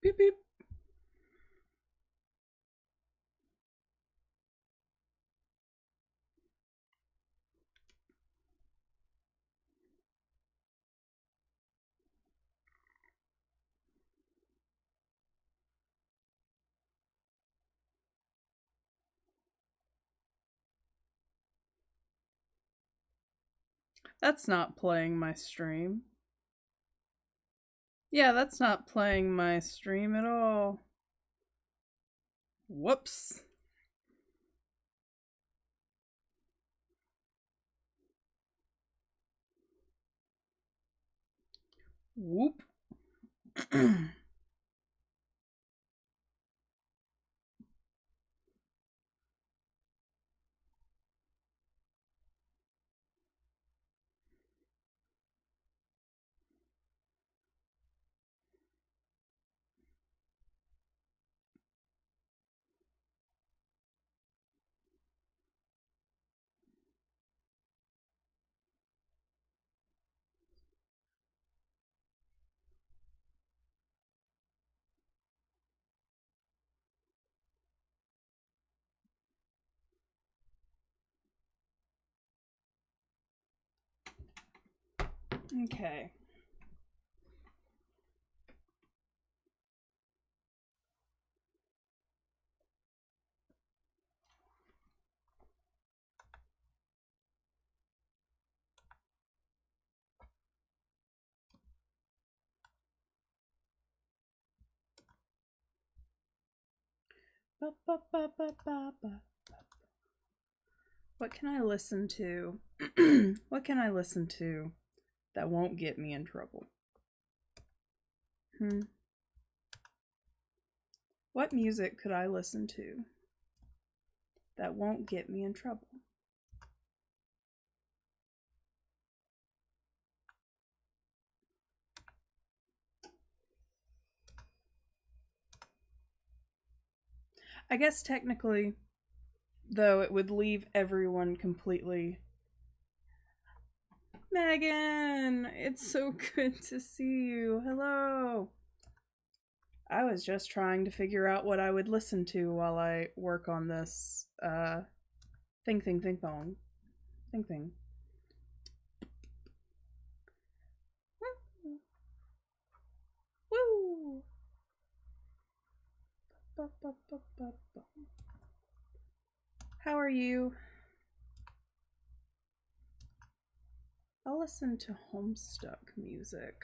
Beep beep. That's not playing my stream. Yeah, that's not playing my stream at all. Whoops. Whoop. Okay. Ba, ba, ba, ba, ba, ba. What can I listen to? What can I listen to that won't get me in trouble? Hmm. What music could I listen to that won't get me in trouble? I guess technically, though, it would leave everyone completely. Megan, it's so good to see you. Hello. I was just trying to figure out what I would listen to while I work on this thing thong. Thing. Woo! Ba, ba, ba, ba, ba. How are you? I'll listen to Homestuck music.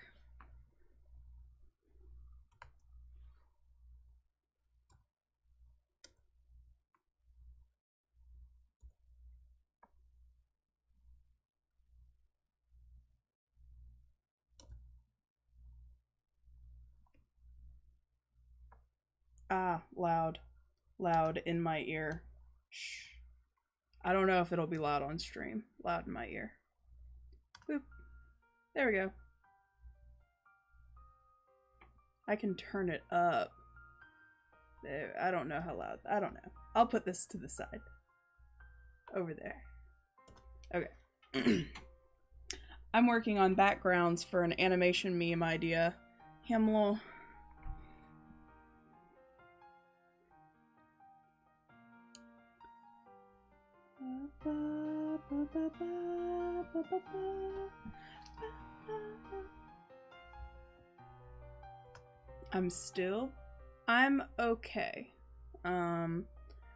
Ah, loud. Loud in my ear. Shh. I don't know if it'll be loud on stream. Loud in my ear. Boop. There we go. I can turn it up. There, I don't know how loud. I don't know. I'll put this to the side. Over there. Okay. I'm working on backgrounds for an animation meme idea. Himmel. I'm okay. Um,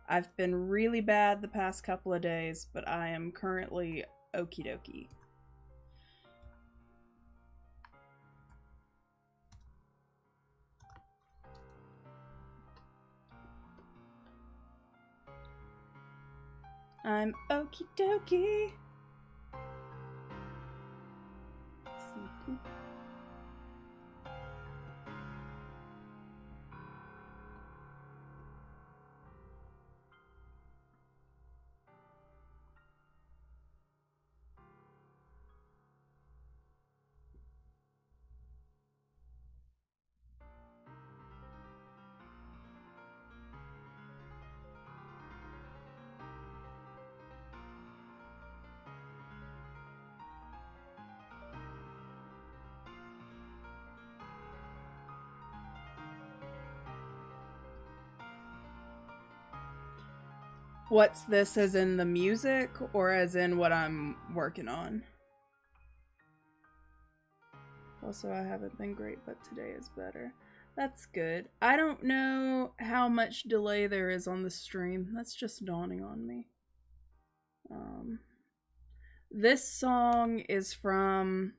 I've been really bad the past couple of days, but I am currently okie dokie. I'm okie dokie. What's this, as in the music, or as in what I'm working on? Also, I haven't been great, but today is better. That's good. I don't know how much delay there is on the stream. That's just dawning on me. This song is from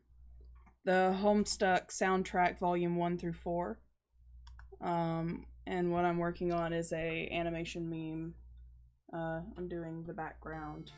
the Homestuck soundtrack volume 1 through 4. And what I'm working on is a animation meme. I'm doing the background.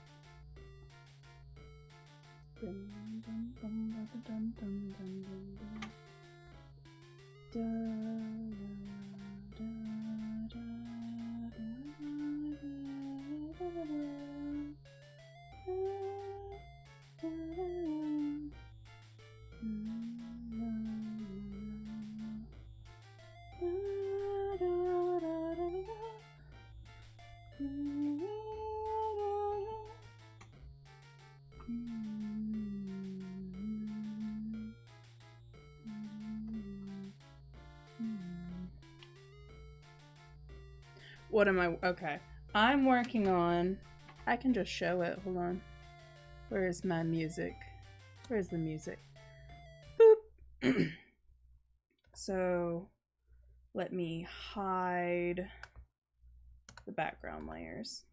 What am I? Okay. I'm working on. I can just show it. Hold on. Where is my music? Where's the music? Boop. So, let me hide the background layers.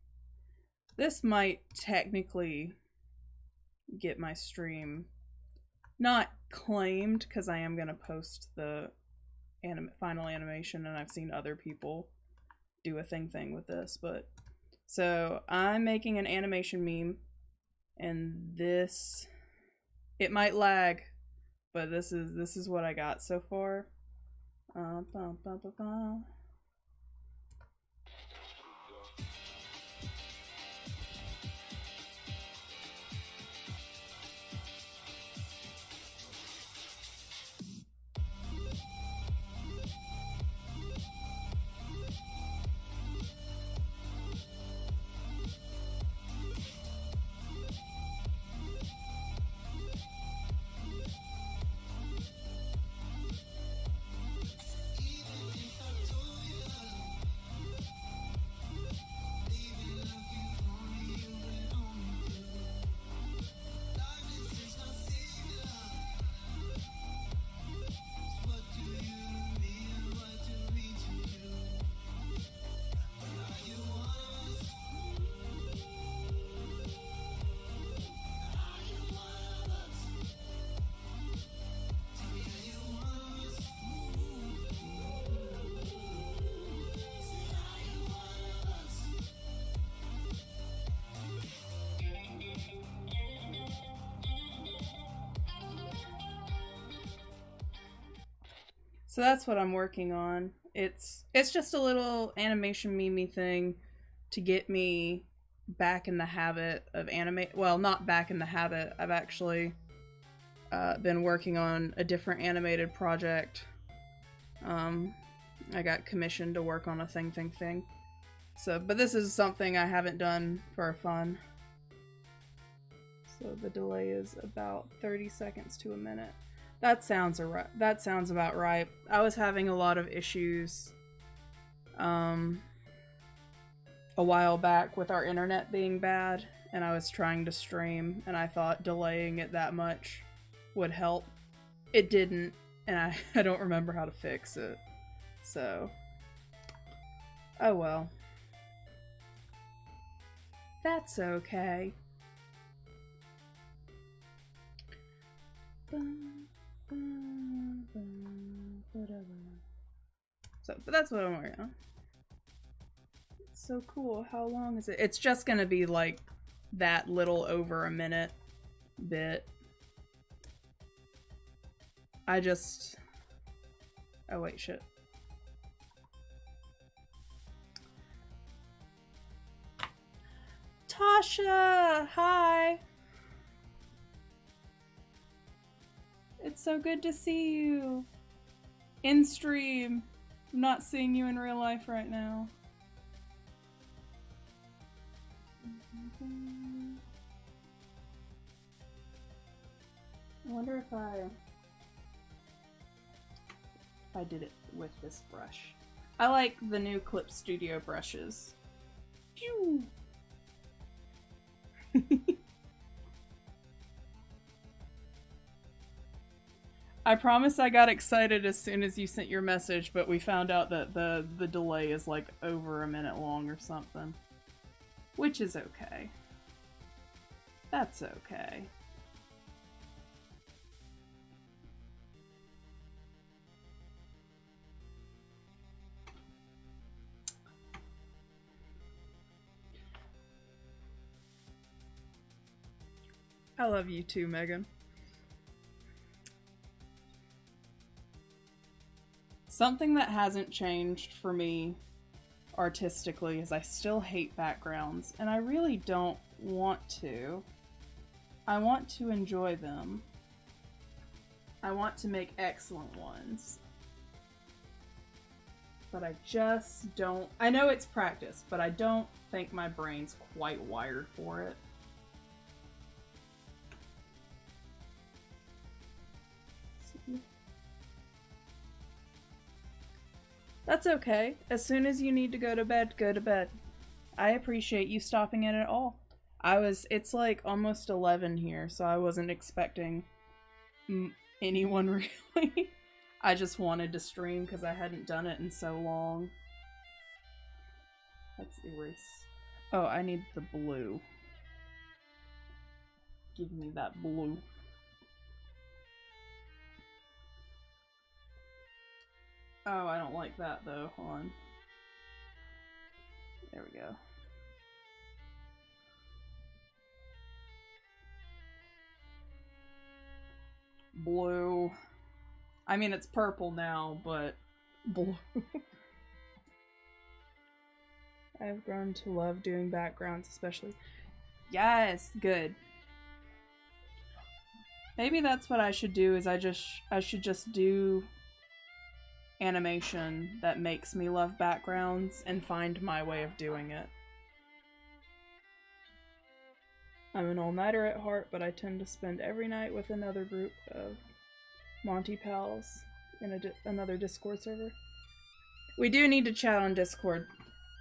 This might technically get my stream not claimed, because I am going to post the final animation, and I've seen other people do a thing with this, but so I'm making an animation meme, and this, it might lag, but this is what I got so far. So that's what I'm working on. It's just a little animation meme thing to get me back in the habit of well, not back in the habit. I've actually been working on a different animated project. I got commissioned to work on a thing. So, but this is something I haven't done for fun. So the delay is about 30 seconds to a minute. That sounds about right. I was having a lot of issues a while back with our internet being bad, and I was trying to stream, and I thought delaying it that much would help. It didn't, and I don't remember how to fix it. So, oh well. That's okay. So, but that's what I'm working on. It's so cool. How long is it? It's just gonna be like that little over a minute bit. I just... Oh wait, shit. Tasha! Hi! It's so good to see you. In stream. I'm not seeing you in real life right now. I wonder if I did it with this brush. I like the new Clip Studio brushes. Phew! I promise I got excited as soon as you sent your message, but we found out that the delay is like over a minute long or something. Which is okay. That's okay. I love you too, Megan. Something that hasn't changed for me artistically is I still hate backgrounds, and I really don't want to. I want to enjoy them. I want to make excellent ones. But I just don't... I know it's practice, but I don't think my brain's quite wired for it. That's okay. As soon as you need to go to bed, go to bed. I appreciate you stopping in at all. It's like almost 11 here, so I wasn't expecting anyone really. I just wanted to stream because I hadn't done it in so long. Let's erase. Oh, I need the blue. Give me that blue. Oh, I don't like that though. Hold on. There we go. Blue. I mean, it's purple now, but blue. I've grown to love doing backgrounds, especially. Yes, good. Maybe that's what I should do, is I should just do animation that makes me love backgrounds and find my way of doing it. I'm an all-nighter at heart, but I tend to spend every night with another group of Monty Pals in another Discord server. We do need to chat on Discord.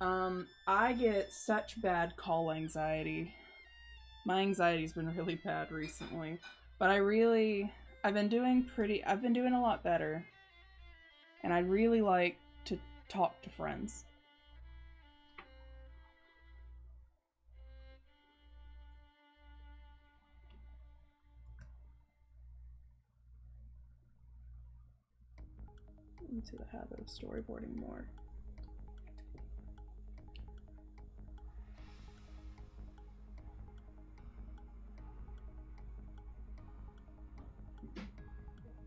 I get such bad call anxiety. My anxiety's been really bad recently, but I've been doing a lot better. And I'd really like to talk to friends. Into the habit of storyboarding more.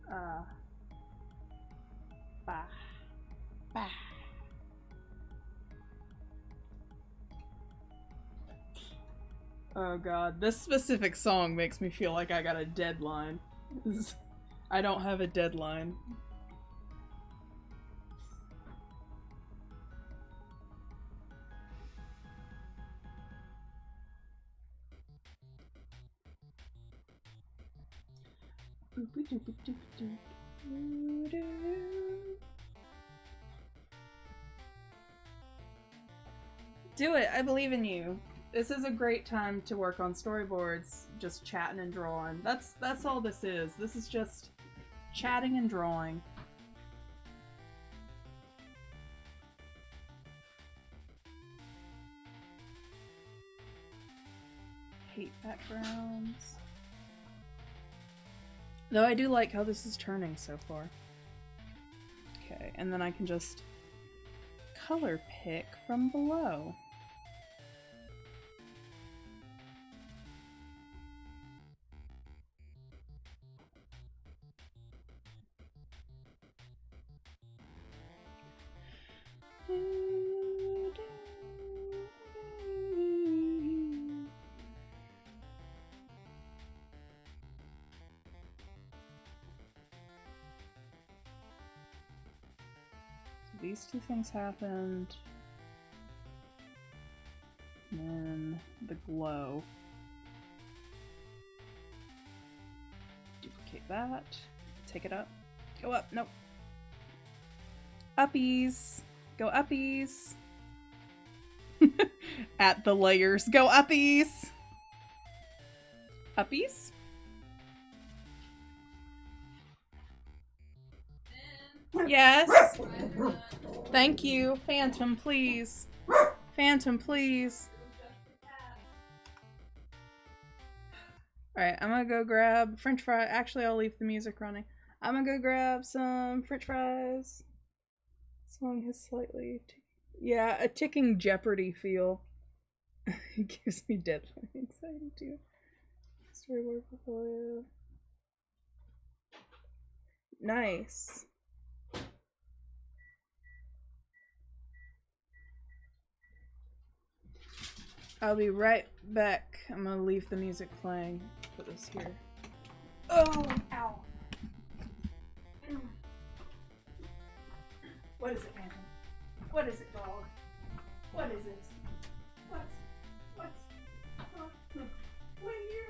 Bah. Bah. Oh god, this specific song makes me feel like I got a deadline. I don't have a deadline. Do it, I believe in you. This is a great time to work on storyboards, just chatting and drawing. That's all this is. This is just chatting and drawing. Hate backgrounds. Though I do like how this is turning so far. Okay, and then I can just color pick from below. These two things happened. And then the glow. Duplicate that. Take it up. Go up. Nope. Uppies. Go uppies. At the layers. Go uppies. Uppies. Yes. Thank you. Phantom, please. Phantom, please. Alright, I'm gonna go grab french fry. Actually, I'll leave the music running. I'm gonna go grab some french fries. Song has slightly... yeah, a ticking Jeopardy feel. It gives me deadline anxiety too. Storyboard portfolio. Nice. I'll be right back. I'm gonna leave the music playing. Put this here. Oh, ow. What is it, Phantom? What is it, dog? What is it? What? When you,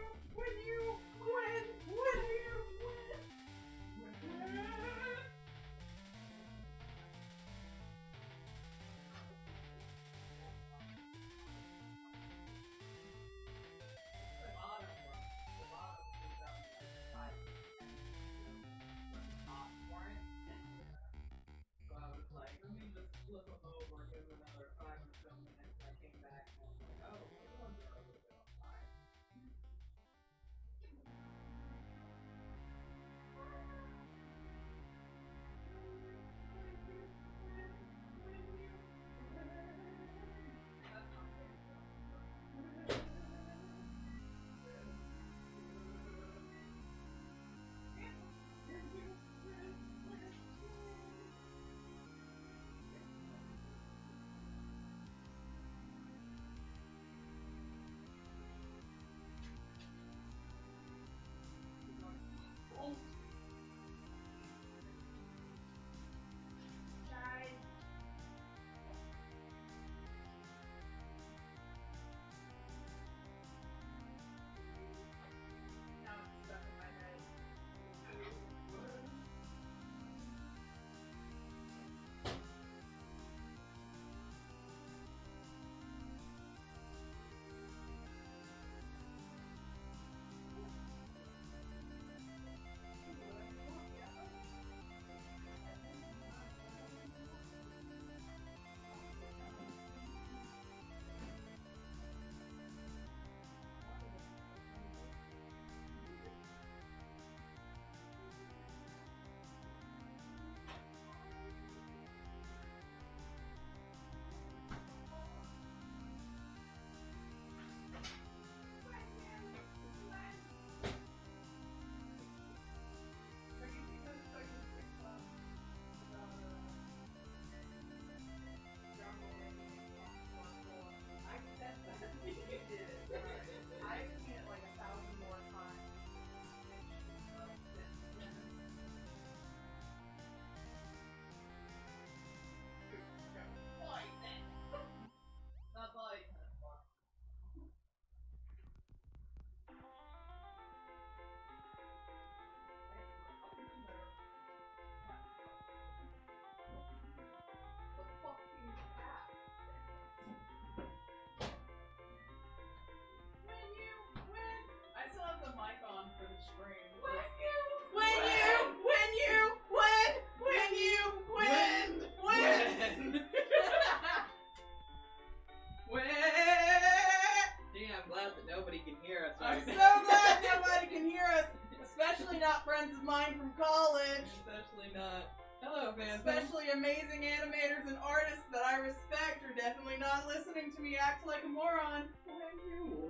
I'm so glad nobody can hear us, especially not friends of mine from college. Especially not. Hello, Phantom. Especially amazing animators and artists that I respect are definitely not listening to me act like a moron.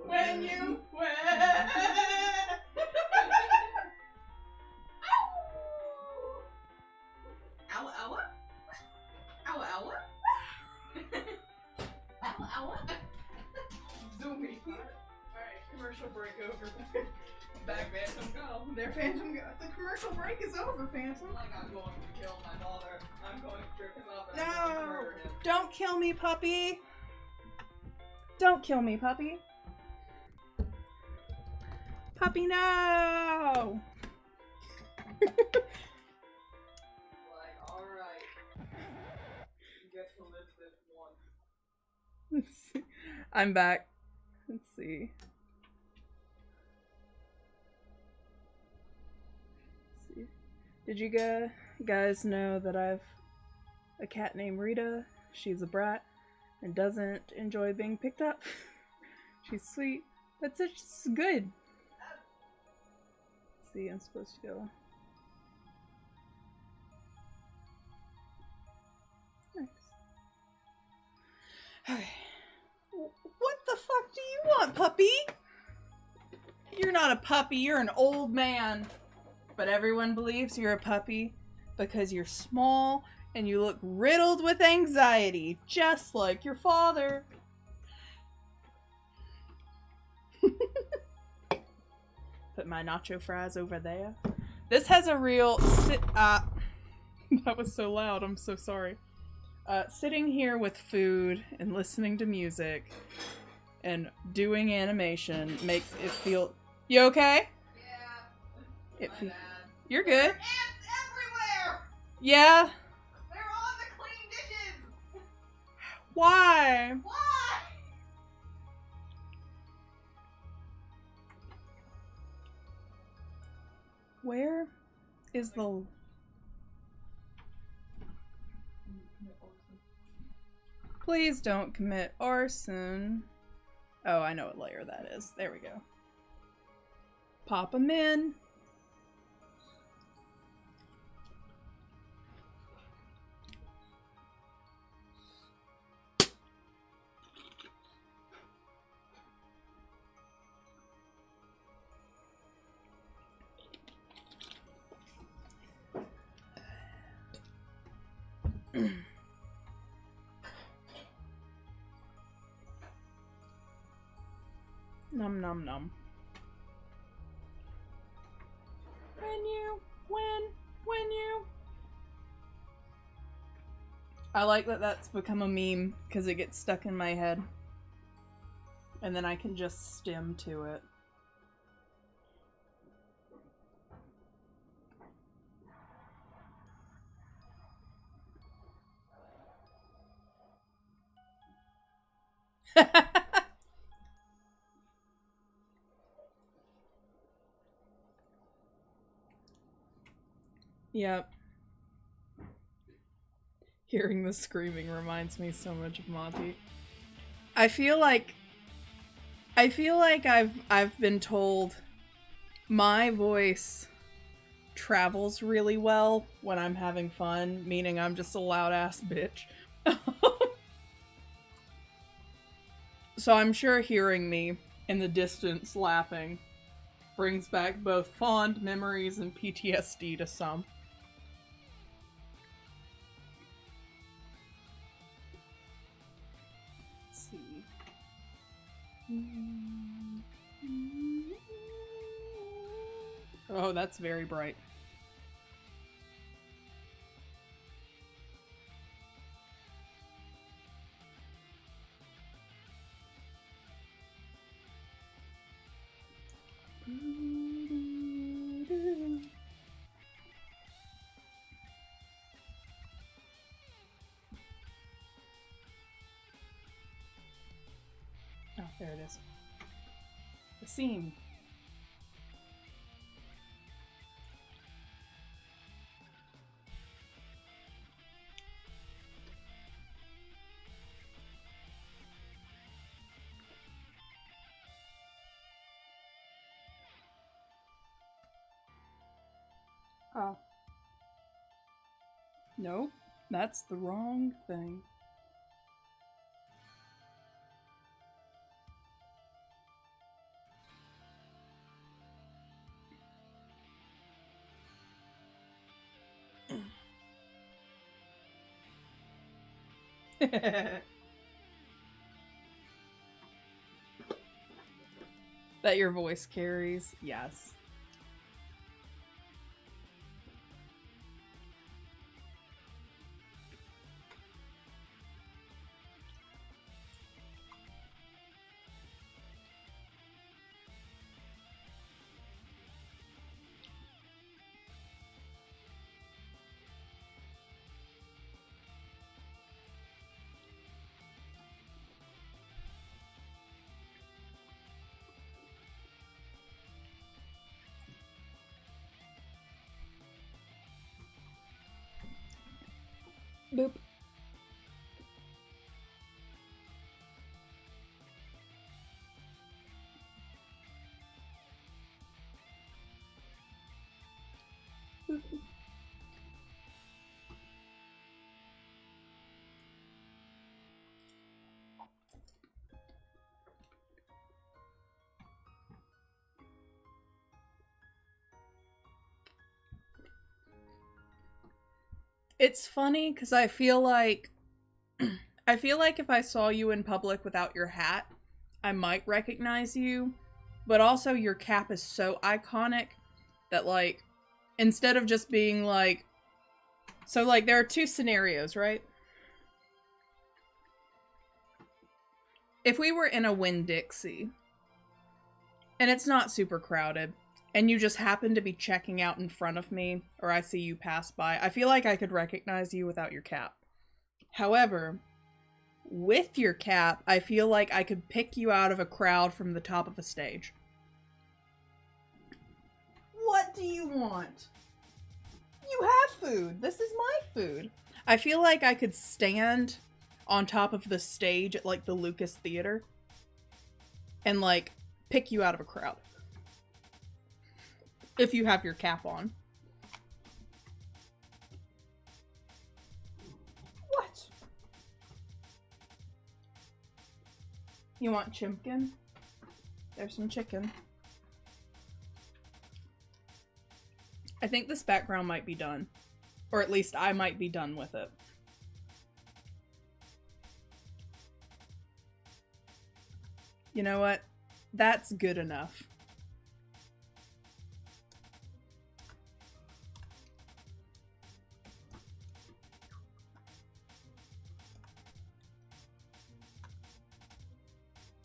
When you Ow, Ella? Ow, Ella? Ow, Ella? Zoomy. Alright, commercial break over. Back, Phantom, go. There, Phantom, go. The commercial break is over, Phantom. Like I'm going to kill my father. I'm going to trip him up and No! I'm going to murder him. Don't kill me, puppy! Don't kill me, puppy! Puppy, no! Like, alright. You get to live this once. Let's see. I'm back. Let's see. Did you guys know that I've a cat named Rita? She's a brat and doesn't enjoy being picked up. She's sweet. That's just good. Let's see, I'm supposed to go. Nice. Okay. What the fuck do you want, puppy? You're not a puppy, you're an old man. But everyone believes you're a puppy because you're small and you look riddled with anxiety, just like your father. Put my nacho fries over there. This has a real that was so loud, I'm so sorry. Sitting here with food and listening to music and doing animation makes it feel... You okay? Yeah. You're good. There are ants everywhere! Yeah? They're on the clean dishes! Why? Why? Where is the... Please don't commit arson. Oh, I know what layer that is. There we go. Pop them in. Nom nom nom. When you. I like that that's become a meme because it gets stuck in my head. And then I can just stim to it. Yep. Hearing the screaming reminds me so much of Monty. I feel like I've been told my voice travels really well when I'm having fun, meaning I'm just a loud ass bitch. So I'm sure hearing me in the distance laughing brings back both fond memories and PTSD to some. Let's see. Oh, that's very bright. Oh, there it is. The scene. Oh. Nope, that's the wrong thing. That your voice carries, yes. Boop. It's funny because I feel like if I saw you in public without your hat, I might recognize you. But also your cap is so iconic that like instead of just being like so like there are two scenarios, right? If we were in a Winn-Dixie and it's not super crowded and you just happen to be checking out in front of me or I see you pass by, I feel like I could recognize you without your cap. However, with your cap, I feel like I could pick you out of a crowd from the top of a stage. What do you want? You have food. This is my food. I feel like I could stand on top of the stage at like the Lucas Theater and like pick you out of a crowd. If you have your cap on. What? You want chimpkin? There's some chicken. I think this background might be done. Or at least I might be done with it. You know what? That's good enough.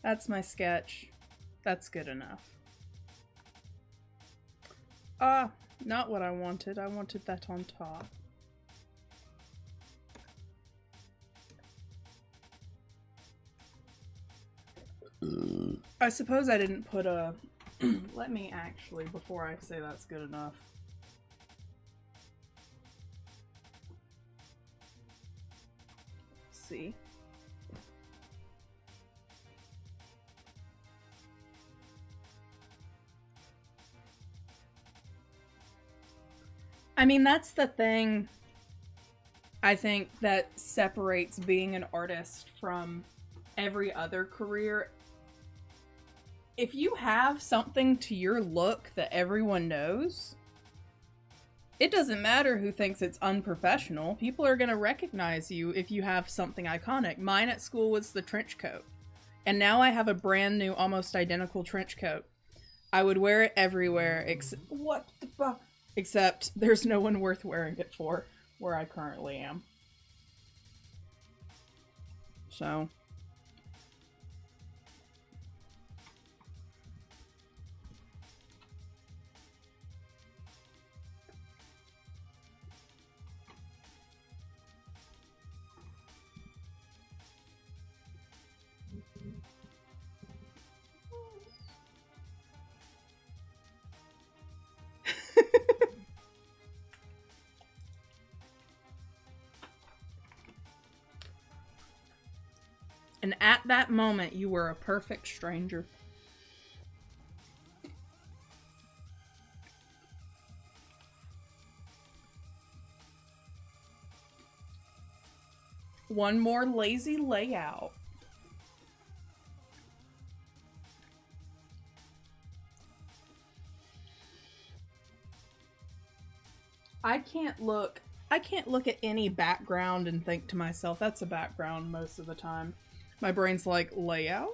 That's my sketch. That's good enough. Ah, not what I wanted. I wanted that on top. I suppose I didn't put a... Let me actually, before I say that's good enough. Let's see. I mean, that's the thing, I think, that separates being an artist from every other career. If you have something to your look that everyone knows, it doesn't matter who thinks it's unprofessional. People are going to recognize you if you have something iconic. Mine at school was the trench coat. And now I have a brand new, almost identical trench coat. I would wear it everywhere, what the fuck? Except there's no one worth wearing it for where I currently am. So... And at that moment, you were a perfect stranger. One more lazy layout. I can't look at any background and think to myself, that's a background most of the time. My brain's like, layout?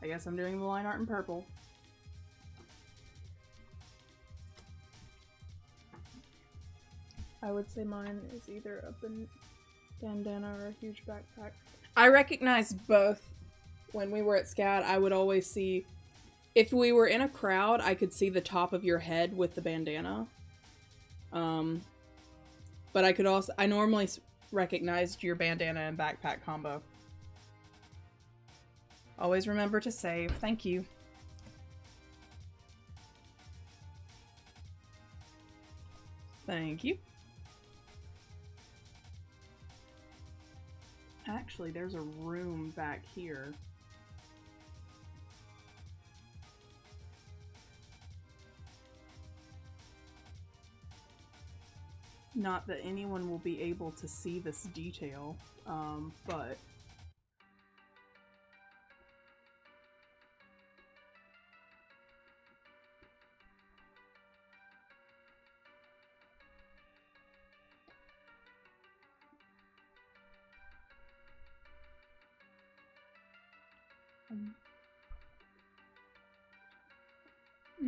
I guess I'm doing the line art in purple. I would say mine is either a bandana or a huge backpack. I recognize both. When we were at SCAD, I would always see... If we were in a crowd, I could see the top of your head with the bandana. But I could also... I normally recognized your bandana and backpack combo. Always remember to save. Thank you. Thank you. Actually, there's a room back here. Not that anyone will be able to see this detail, but...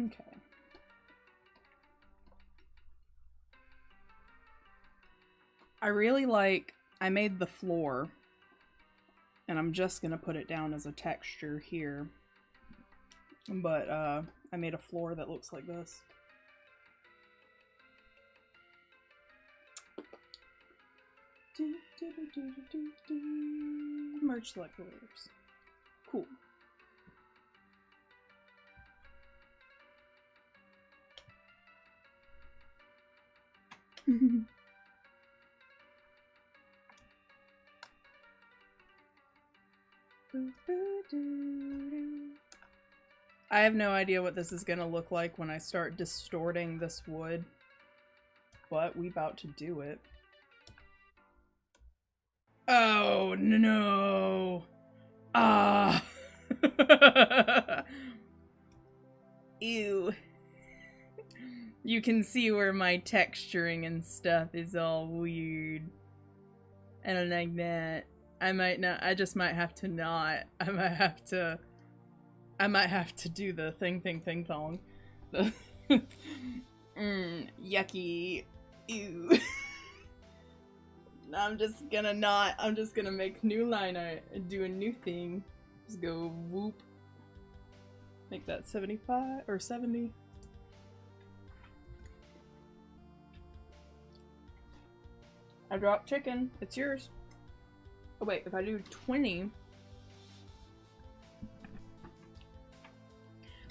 Okay. I made the floor, and I'm just gonna put it down as a texture here, but I made a floor that looks like this. Merge select layers. Cool. I have no idea what this is gonna look like when I start distorting this wood, but we about to do it. Oh no! Ah! Ew. You can see where my texturing and stuff is all weird. I don't like that. I might not. I just might have to not. I might have to do the thing thong. The yucky. Ew. I'm just gonna not. I'm just gonna make new line art and do a new thing. Just go whoop. Make that 75 or 70. I dropped chicken. It's yours. Oh wait, if I do 20...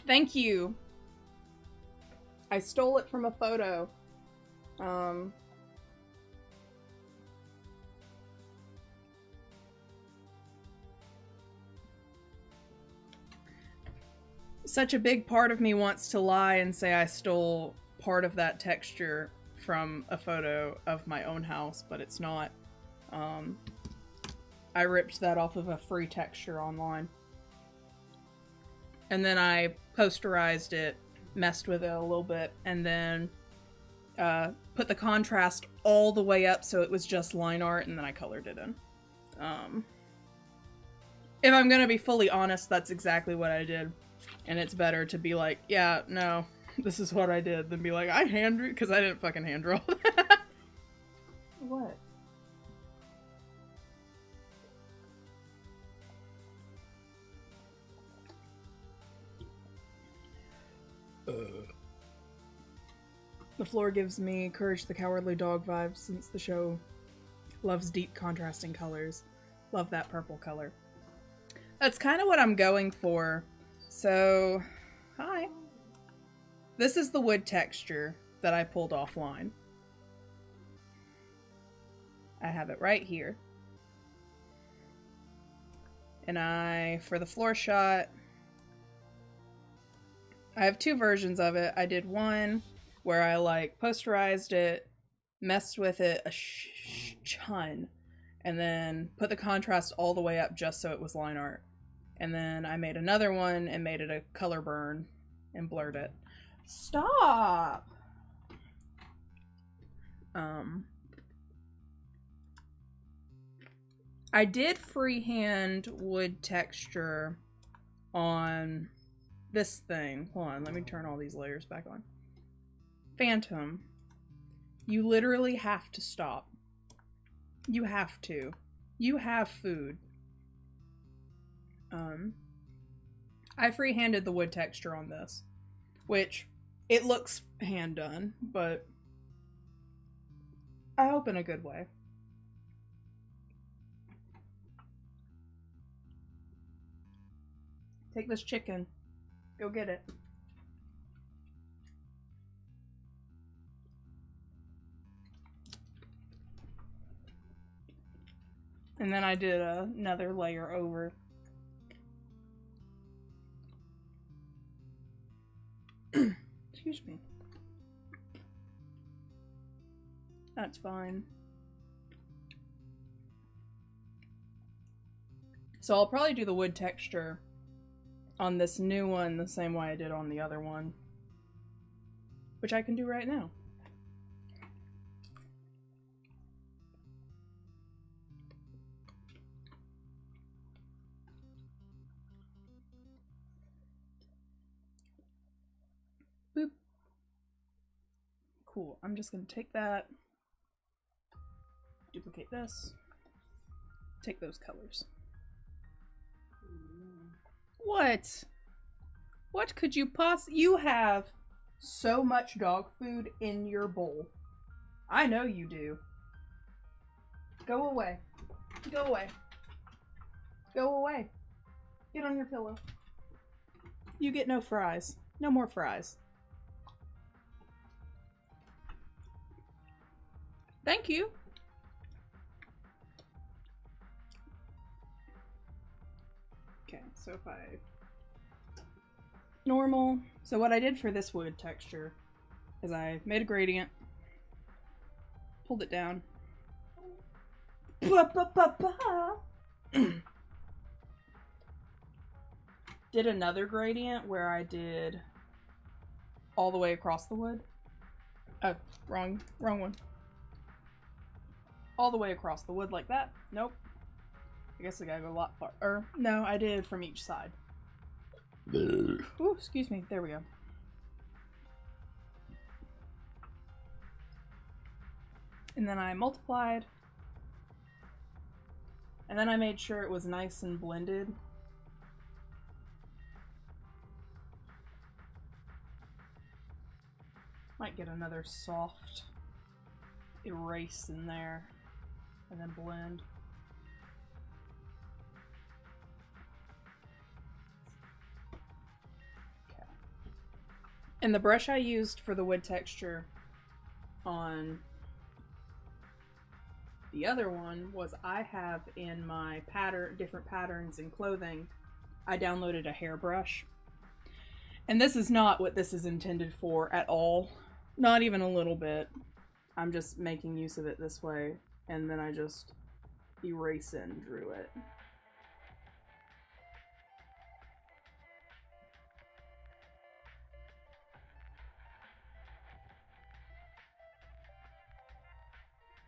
Thank you! I stole it from a photo. Such a big part of me wants to lie and say I stole part of that texture from a photo of my own house, but it's not. I ripped that off of a free texture online. And then I posterized it, messed with it a little bit, and then put the contrast all the way up so it was just line art, and then I colored it in. If I'm gonna be fully honest, that's exactly what I did. And it's better to be like, yeah, no, this is what I did, than be like, I hand drew, because I didn't fucking hand draw that. What? The floor gives me Courage the Cowardly Dog vibes since the show loves deep contrasting colors. Love that purple color. That's kind of what I'm going for. So, hi. This is the wood texture that I pulled offline. I have it right here. And for the floor shot, I have two versions of it. I did one where I like posterized it, messed with it a ton, and then put the contrast all the way up just so it was line art. And then I made another one and made it a color burn and blurred it. Stop! I did freehand wood texture on this thing. Hold on, let me turn all these layers back on. Phantom, you literally have to stop. You have to. You have food. I freehanded the wood texture on this, which it looks hand done, but I hope in a good way. Take this chicken. Go get it. And then I did another layer over. Excuse me. That's fine. So I'll probably do the wood texture on this new one the same way I did on the other one, which I can do right now. Boop. Cool. I'm just going to take that, duplicate this, take those colors. What? What could you You have so much dog food in your bowl. I know you do. Go away. Go away. Go away. Get on your pillow. You get no fries. No more fries. Thank you. Okay, so if I... Normal. So what I did for this wood texture is I made a gradient, pulled it down, did another gradient where I did all the way across the wood. Oh, wrong one. All the way across the wood like that. Nope. I guess I gotta go a lot far. Or, no, I did from each side. Ooh, excuse me. There we go. And then I multiplied. And then I made sure it was nice and blended. Might get another soft erase in there. And then blend. And the brush I used for the wood texture on the other one was I have in my different patterns in clothing, I downloaded a hairbrush. And this is not what this is intended for at all. Not even a little bit. I'm just making use of it this way. And then I just erase and drew it.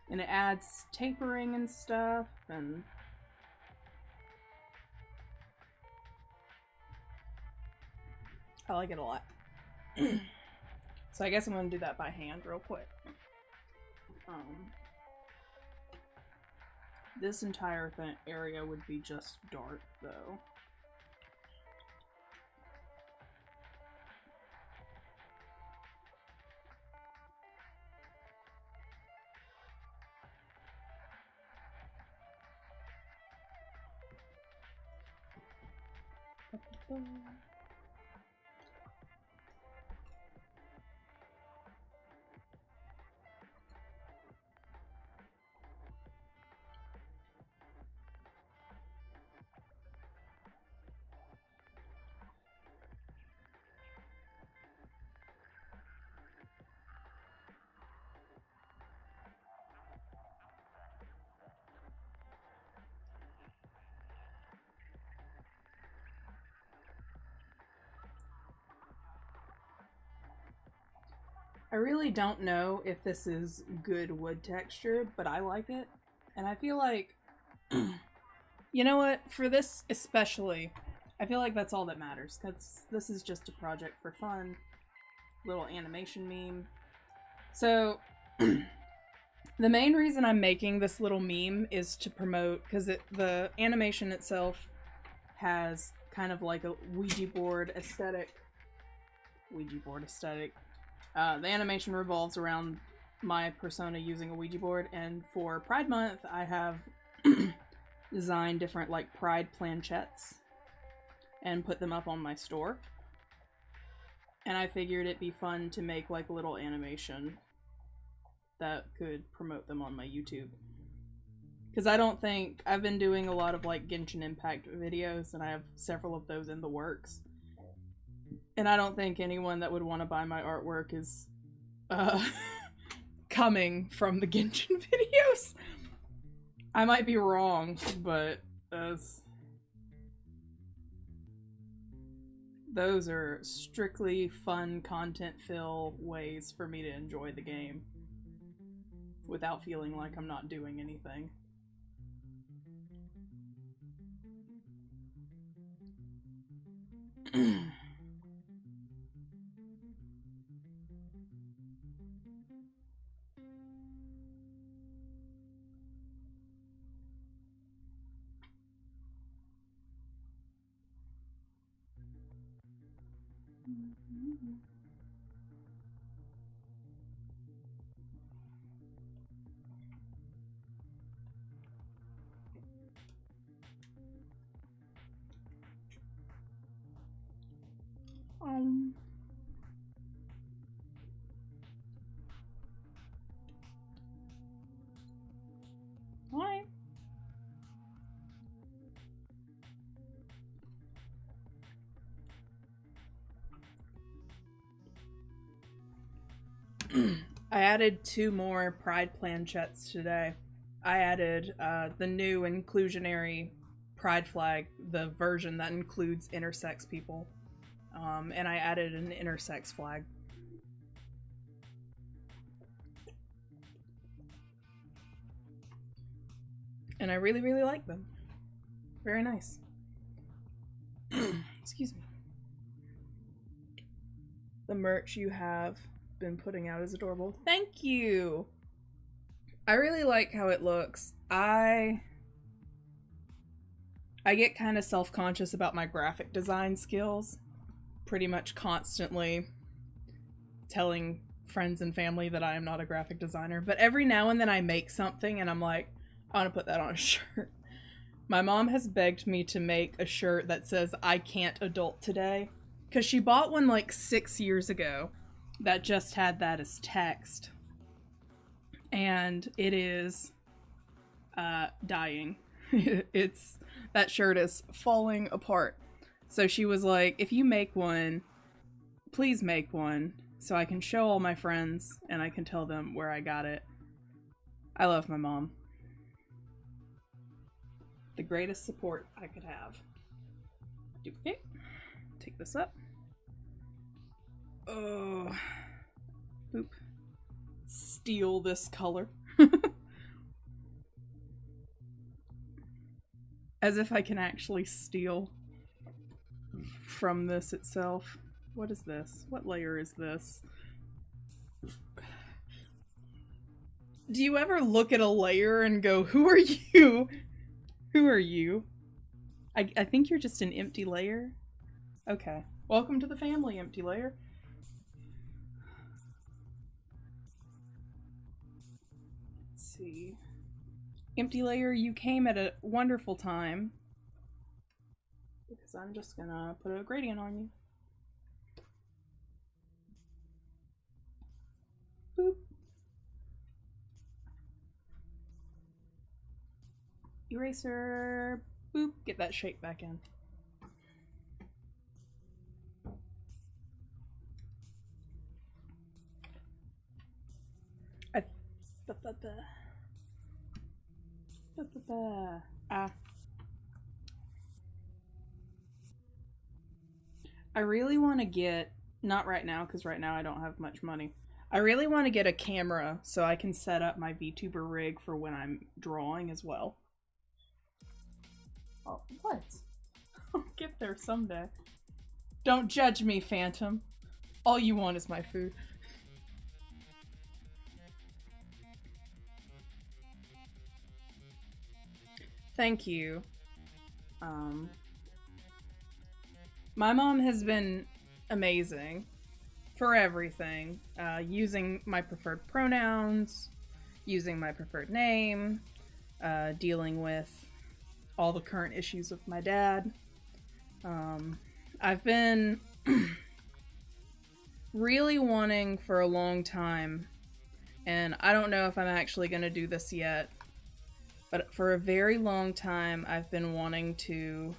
And it adds tapering and stuff, and I like it a lot. So I guess I'm going to do that by hand real quick. This entire area would be just dark, though. I really don't know if this is good wood texture, but I like it. And I feel like, you know what, for this especially, I feel like that's all that matters, because this is just a project for fun. Little animation meme. So, the main reason I'm making this little meme is to promote, because the animation itself has kind of like a Ouija board aesthetic. The animation revolves around my persona using a Ouija board, and for Pride Month, I have designed different, like, Pride planchettes and put them up on my store. And I figured it'd be fun to make, like, a little animation that could promote them on my YouTube. Because I don't think... I've been doing a lot of, like, Genshin Impact videos, and I have several of those in the works. And I don't think anyone that would want to buy my artwork is, coming from the Genshin videos. I might be wrong, but those are strictly fun content fill ways for me to enjoy the game without feeling like I'm not doing anything. Why? I added 2 more Pride planchettes today. I added the new inclusionary Pride flag, the version that includes intersex people. And I added an intersex flag. And I really, really like them. Very nice. Excuse me. The merch you have been putting out is adorable. Thank you! I really like how it looks. I get kind of self-conscious about my graphic design skills. Pretty much constantly telling friends and family that I am not a graphic designer. But every now and then I make something and I'm like, I want to put that on a shirt. My mom has begged me to make a shirt that says, I can't adult today. Because she bought one like 6 years ago that just had that as text. And it is dying. That shirt is falling apart. So she was like, if you make one, please make one so I can show all my friends and I can tell them where I got it. I love my mom. The greatest support I could have. Duplicate. Take this up. Oh. Boop. Steal this color. As if I can actually steal from this itself. What is this? What layer is this? Do you ever look at a layer and go, who are you? Who are you? I think you're just an empty layer. Okay. Welcome to the family, empty layer. Let's see. Empty layer, you came at a wonderful time. Because I'm just gonna put a gradient on you. Boop. Eraser. Boop. Get that shape back in. I really want to get, not right now, because right now I don't have much money. I really want to get a camera so I can set up my VTuber rig for when I'm drawing as well. Oh, what? I'll get there someday. Don't judge me, Phantom. All you want is my food. Thank you. My mom has been amazing for everything. Using my preferred pronouns, using my preferred name, dealing with all the current issues with my dad. I've been really wanting for a long time, and I don't know if I'm actually going to do this yet, But for a very long time, I've been wanting to.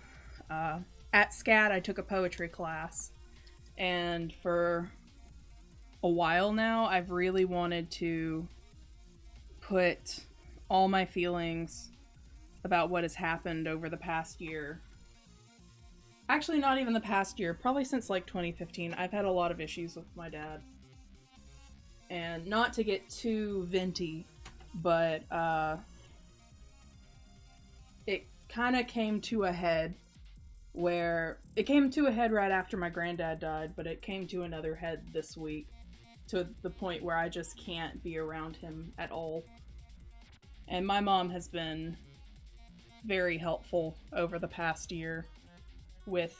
At SCAD, I took a poetry class, and for a while now, I've really wanted to put all my feelings about what has happened over the past year. Actually, not even the past year, probably since like 2015. I've had a lot of issues with my dad. And not to get too venti, but it kind of came to a head where it came to a head right after my granddad died, but it came to another head this week to the point where I just can't be around him at all. And my mom has been very helpful over the past year with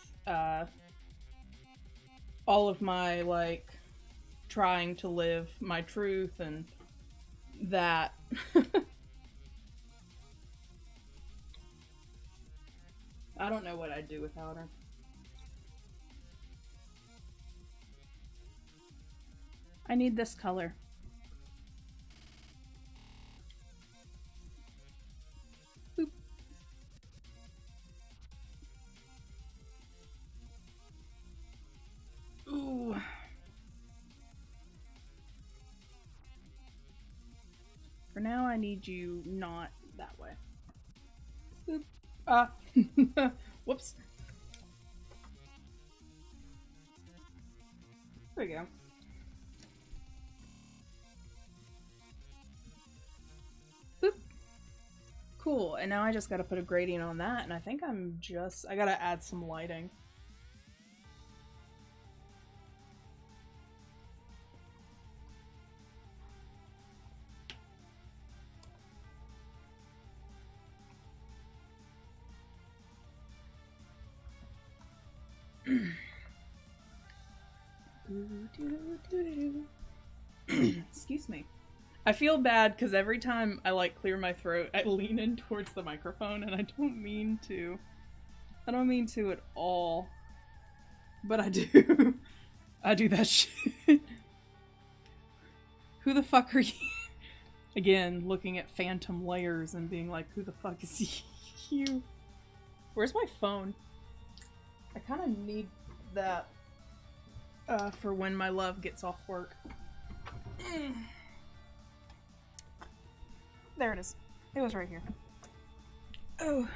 all of my, like, trying to live my truth and that. I don't know what I'd do without her. I need this color. Boop. Ooh. For now, I need you not that way. Boop. Whoops. There we go. Boop. Cool, and now I just gotta put a gradient on that, and I think I gotta add some lighting. Excuse me. I feel bad because every time I like clear my throat, I lean in towards the microphone, and I don't mean to. I don't mean to at all. But I do. I do that shit. Who the fuck are you? Again, looking at phantom layers and being like, who the fuck is you? Where's my phone? I kind of need that for when my love gets off work. There it is. It was right here. Oh.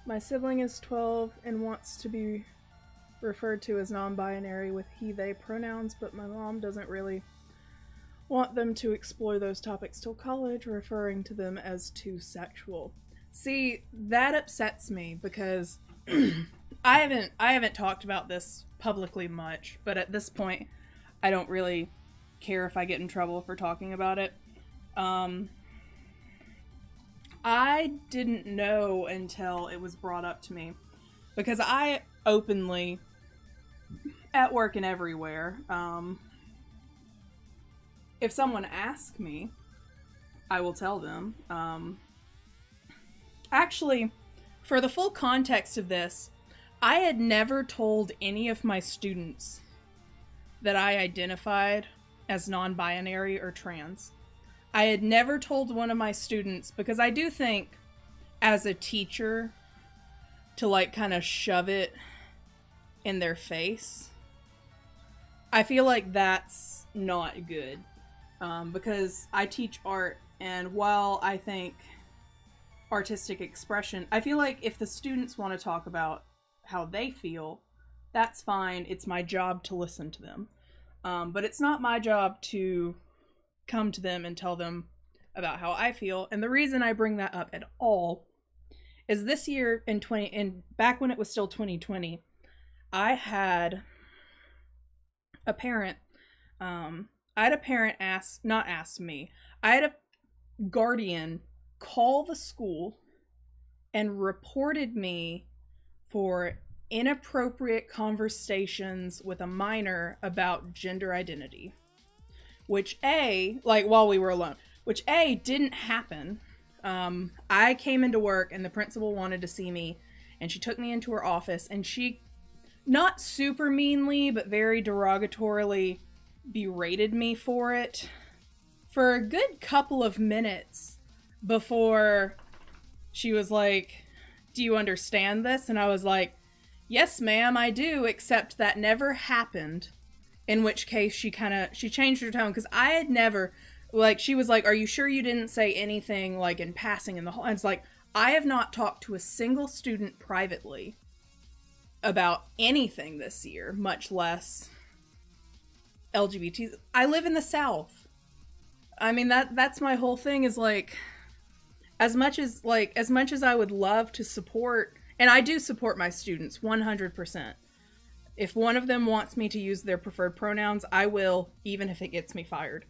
My sibling is 12 and wants to be referred to as non-binary with he, they pronouns, but my mom doesn't really want them to explore those topics till college, referring to them as too sexual. See, that upsets me because I haven't talked about this publicly much, but at this point, I don't really care if I get in trouble for talking about it. I didn't know until it was brought up to me, because I openly, at work and everywhere, if someone asks me, I will tell them. Actually, for the full context of this, I had never told any of my students that I identified as non-binary or trans. I had never told one of my students, because I do think, as a teacher, to like kind of shove it in their face, I feel like that's not good. Because I teach art, and while I think artistic expression, I feel like if the students want to talk about how they feel, that's fine. It's my job to listen to them. But it's not my job to come to them and tell them about how I feel. And the reason I bring that up at all is this year back when it was still 2020, I had a parent, I had a guardian call the school and reported me for inappropriate conversations with a minor about gender identity. Which while we were alone, which didn't happen. I came into work and the principal wanted to see me, and she took me into her office, and she, not super meanly, but very derogatorily berated me for it for a good couple of minutes before she was like, do you understand this? And I was like, yes, ma'am, I do, except that never happened. In which case she changed her tone, because I had never, like, she was like, are you sure you didn't say anything, like, in passing in the hall? And it's like, I have not talked to a single student privately about anything this year, much less LGBT. I live in the South. I mean, that's my whole thing, is like, as much as I would love to support, and I do support my students 100%. If one of them wants me to use their preferred pronouns, I will, even if it gets me fired.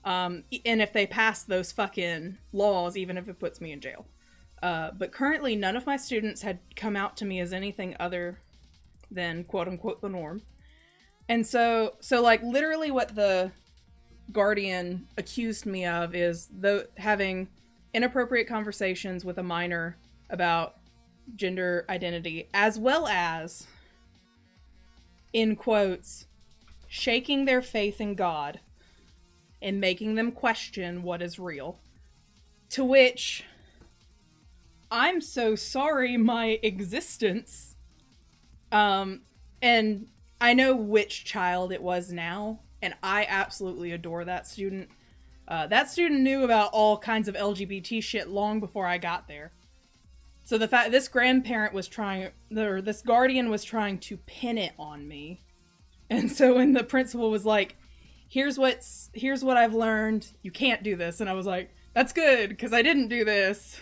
And if they pass those fucking laws, even if it puts me in jail. But currently, none of my students had come out to me as anything other than quote-unquote the norm. And so like, literally what the Guardian accused me of is having inappropriate conversations with a minor about gender identity, as well as, in quotes, shaking their faith in God and making them question what is real. To which, I'm so sorry my existence, and I know which child it was now, and I absolutely adore that student. That student knew about all kinds of LGBT shit long before I got there. So the fact this grandparent was this guardian was trying to pin it on me. And so when the principal was like, here's what I've learned, you can't do this. And I was like, that's good, because I didn't do this.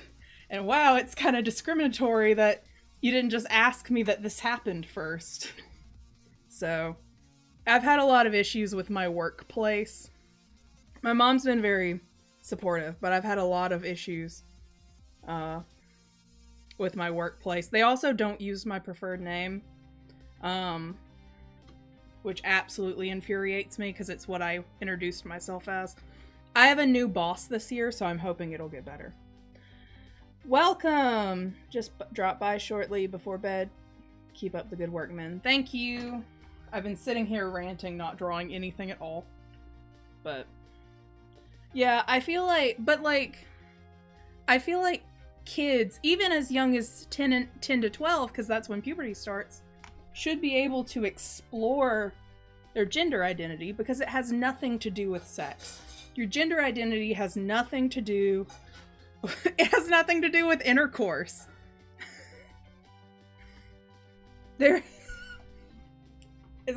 And wow, it's kind of discriminatory that you didn't just ask me that this happened first. So I've had a lot of issues with my workplace. My mom's been very supportive, but I've had a lot of issues with my workplace. They also don't use my preferred name, which absolutely infuriates me, because it's what I introduced myself as. I have a new boss this year, so I'm hoping it'll get better. Welcome! Just dropped by shortly before bed. Keep up the good work, men. Thank you! I've been sitting here ranting, not drawing anything at all. But yeah, I feel like kids, even as young as 10 to 12, because that's when puberty starts, should be able to explore their gender identity, because it has nothing to do with sex. Your gender identity has nothing to do it has nothing to do with intercourse. It's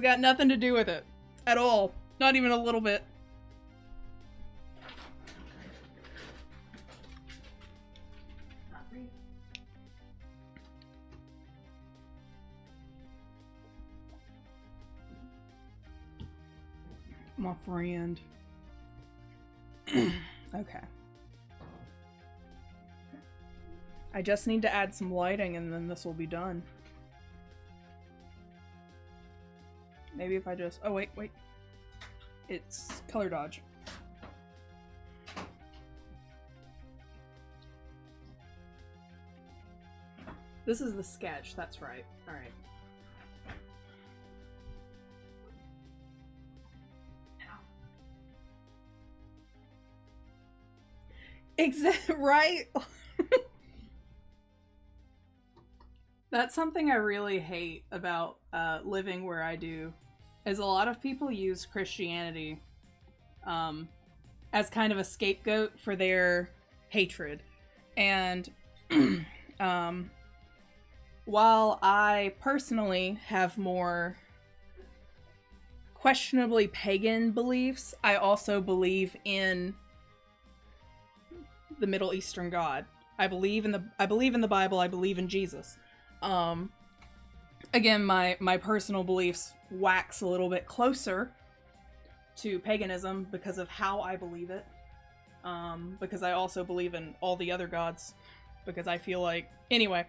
got nothing to do with it at all. Not even a little bit. My friend. Okay. I just need to add some lighting and then this will be done. Maybe if I just... Oh, wait. It's color dodge. This is the sketch, that's right. Alright. Exactly, right? That's something I really hate about living where I do, is a lot of people use Christianity as kind of a scapegoat for their hatred. And while I personally have more questionably pagan beliefs, I also believe in the Middle Eastern God. I believe in the Bible, I believe in Jesus. Again, my personal beliefs wax a little bit closer to paganism because of how I believe it. Because I also believe in all the other gods, because I feel like, anyway,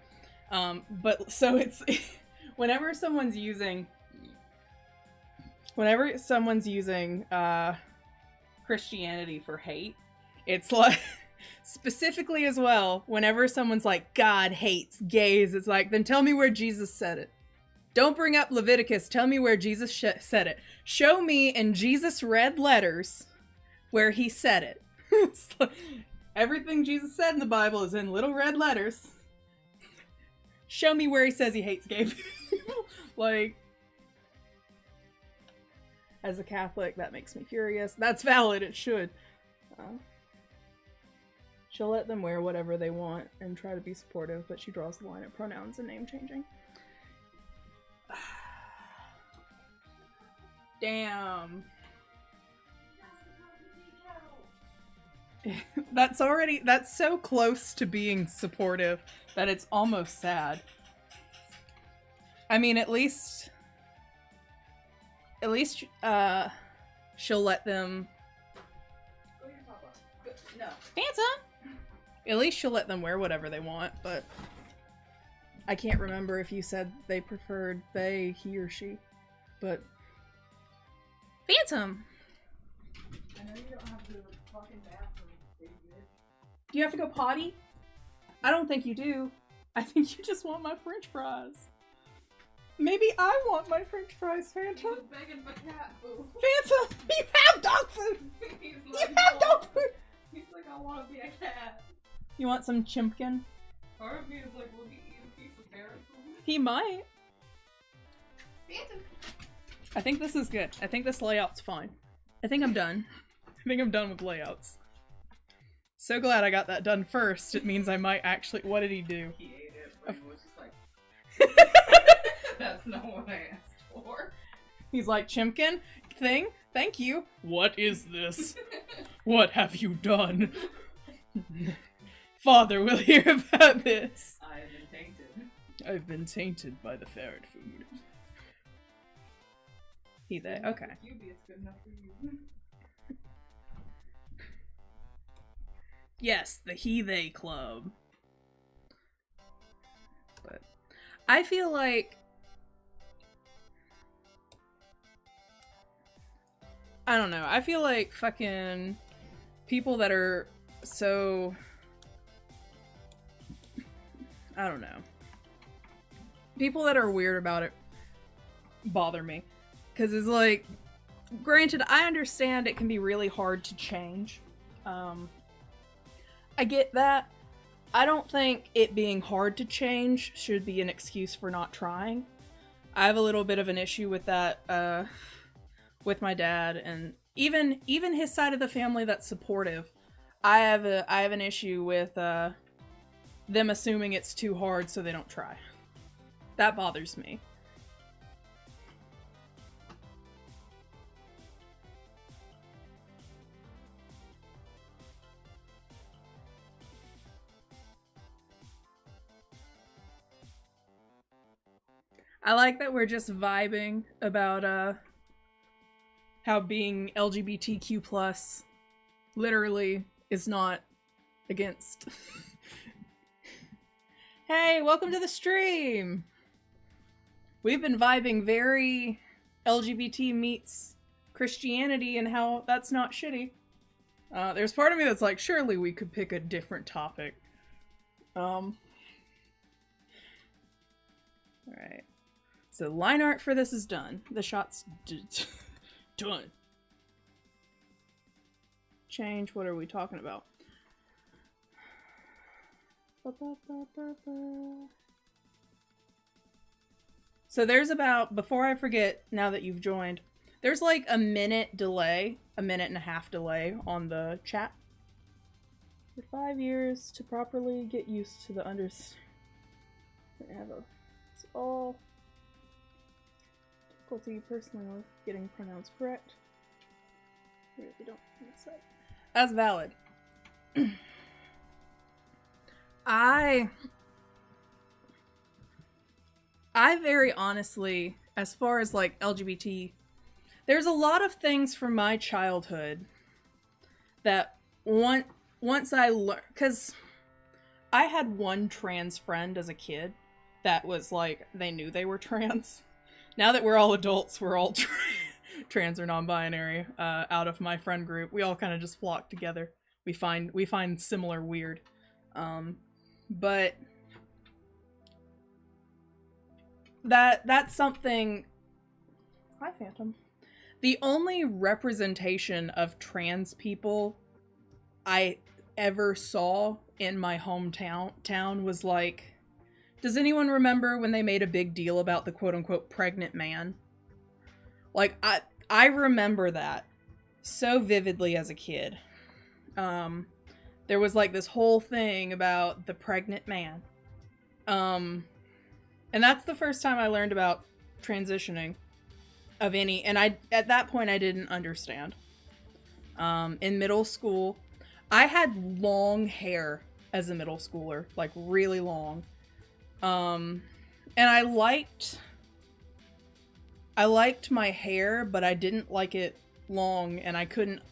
but so it's whenever someone's using Christianity for hate, it's like, specifically as well, whenever someone's like, God hates gays, it's like, then tell me where Jesus said it. Don't bring up Leviticus, tell me where Jesus said it. Show me in Jesus' red letters where he said it. Everything Jesus said in the Bible is in little red letters. Show me where he says he hates gay people. Like, as a Catholic, that makes me furious. That's valid, it should. She'll let them wear whatever they want and try to be supportive, but she draws the line at pronouns and name changing. Damn. That's so close to being supportive that it's almost sad. I mean, at least, she'll let them. No. Phantom! At least she'll let them wear whatever they want, but I can't remember if you said they preferred they, he, or she. But Phantom! I know you don't have to go to the fucking bathroom, big bitch. Do you have to go potty? I don't think you do. I think you just want my french fries. Maybe I want my french fries, He Phantom. was begging for cat food. Phantom! You have dog food! He's You like, have dog food! He's like, I want to be a cat. You want some chimpkin? Part of me is like, will he eat a piece of carrot food? He might. Phantom. I think this is good. I think this layout's fine. I think I'm done. I think I'm done with layouts. So glad I got that done first. It means I might actually— what did he do? He ate it, but he was just like, that's not what I asked for. He's like, Chimpkin? Thing? Thank you. What is this? What have you done? Father will hear about this. I have been tainted. I've been tainted by the ferret food. He, they. Okay. QB is good enough for you. Yes, the he, they club. But I feel like I don't know. I feel like fucking people that are so— I don't know. People that are weird about it bother me. Because it's like, granted, I understand it can be really hard to change. I get that. I don't think it being hard to change should be an excuse for not trying. I have a little bit of an issue with that, with my dad, and even his side of the family that's supportive. I have an issue with them assuming it's too hard so they don't try. That bothers me. I like that we're just vibing about how being LGBTQ plus literally is not against. Hey, welcome to the stream! We've been vibing very LGBT meets Christianity and how that's not shitty. There's part of me that's like, surely we could pick a different topic. Alright. So line art for this is done. The shot's done. Change, what are we talking about? So there's about, before I forget, now that you've joined, there's like a minute delay, a minute and a half delay on the chat. For 5 years to properly get used to the it's all difficulty personally with getting pronouns correct. I really don't mix up. That's valid. I very honestly, as far as like LGBT, there's a lot of things from my childhood that once I learned, because I had one trans friend as a kid that was like, they knew they were trans. Now that we're all adults, we're all trans or non-binary out of my friend group. We all kind of just flock together. We find similar weird. But that's something. Hi, Phantom. The only representation of trans people I ever saw in my hometown was like, does anyone remember when they made a big deal about the quote-unquote pregnant man? Like, I remember that so vividly as a kid. There was like this whole thing about the pregnant man. And that's the first time I learned about transitioning of any, and at that point I didn't understand. In middle school, I had long hair as a middle schooler, like really long. And I liked my hair, but I didn't like it long, and I couldn't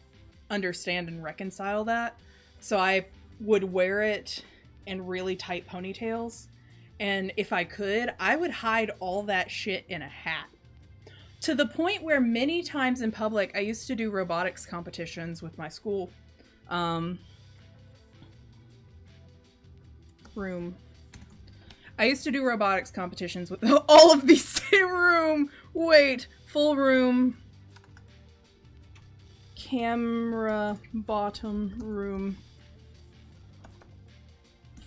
understand and reconcile that. So I would wear it in really tight ponytails, and if I could, I would hide all that shit in a hat. To the point where many times in public, I used to do robotics competitions with my school. I used to do robotics competitions with all of these same room. Wait, full room. Camera, bottom room.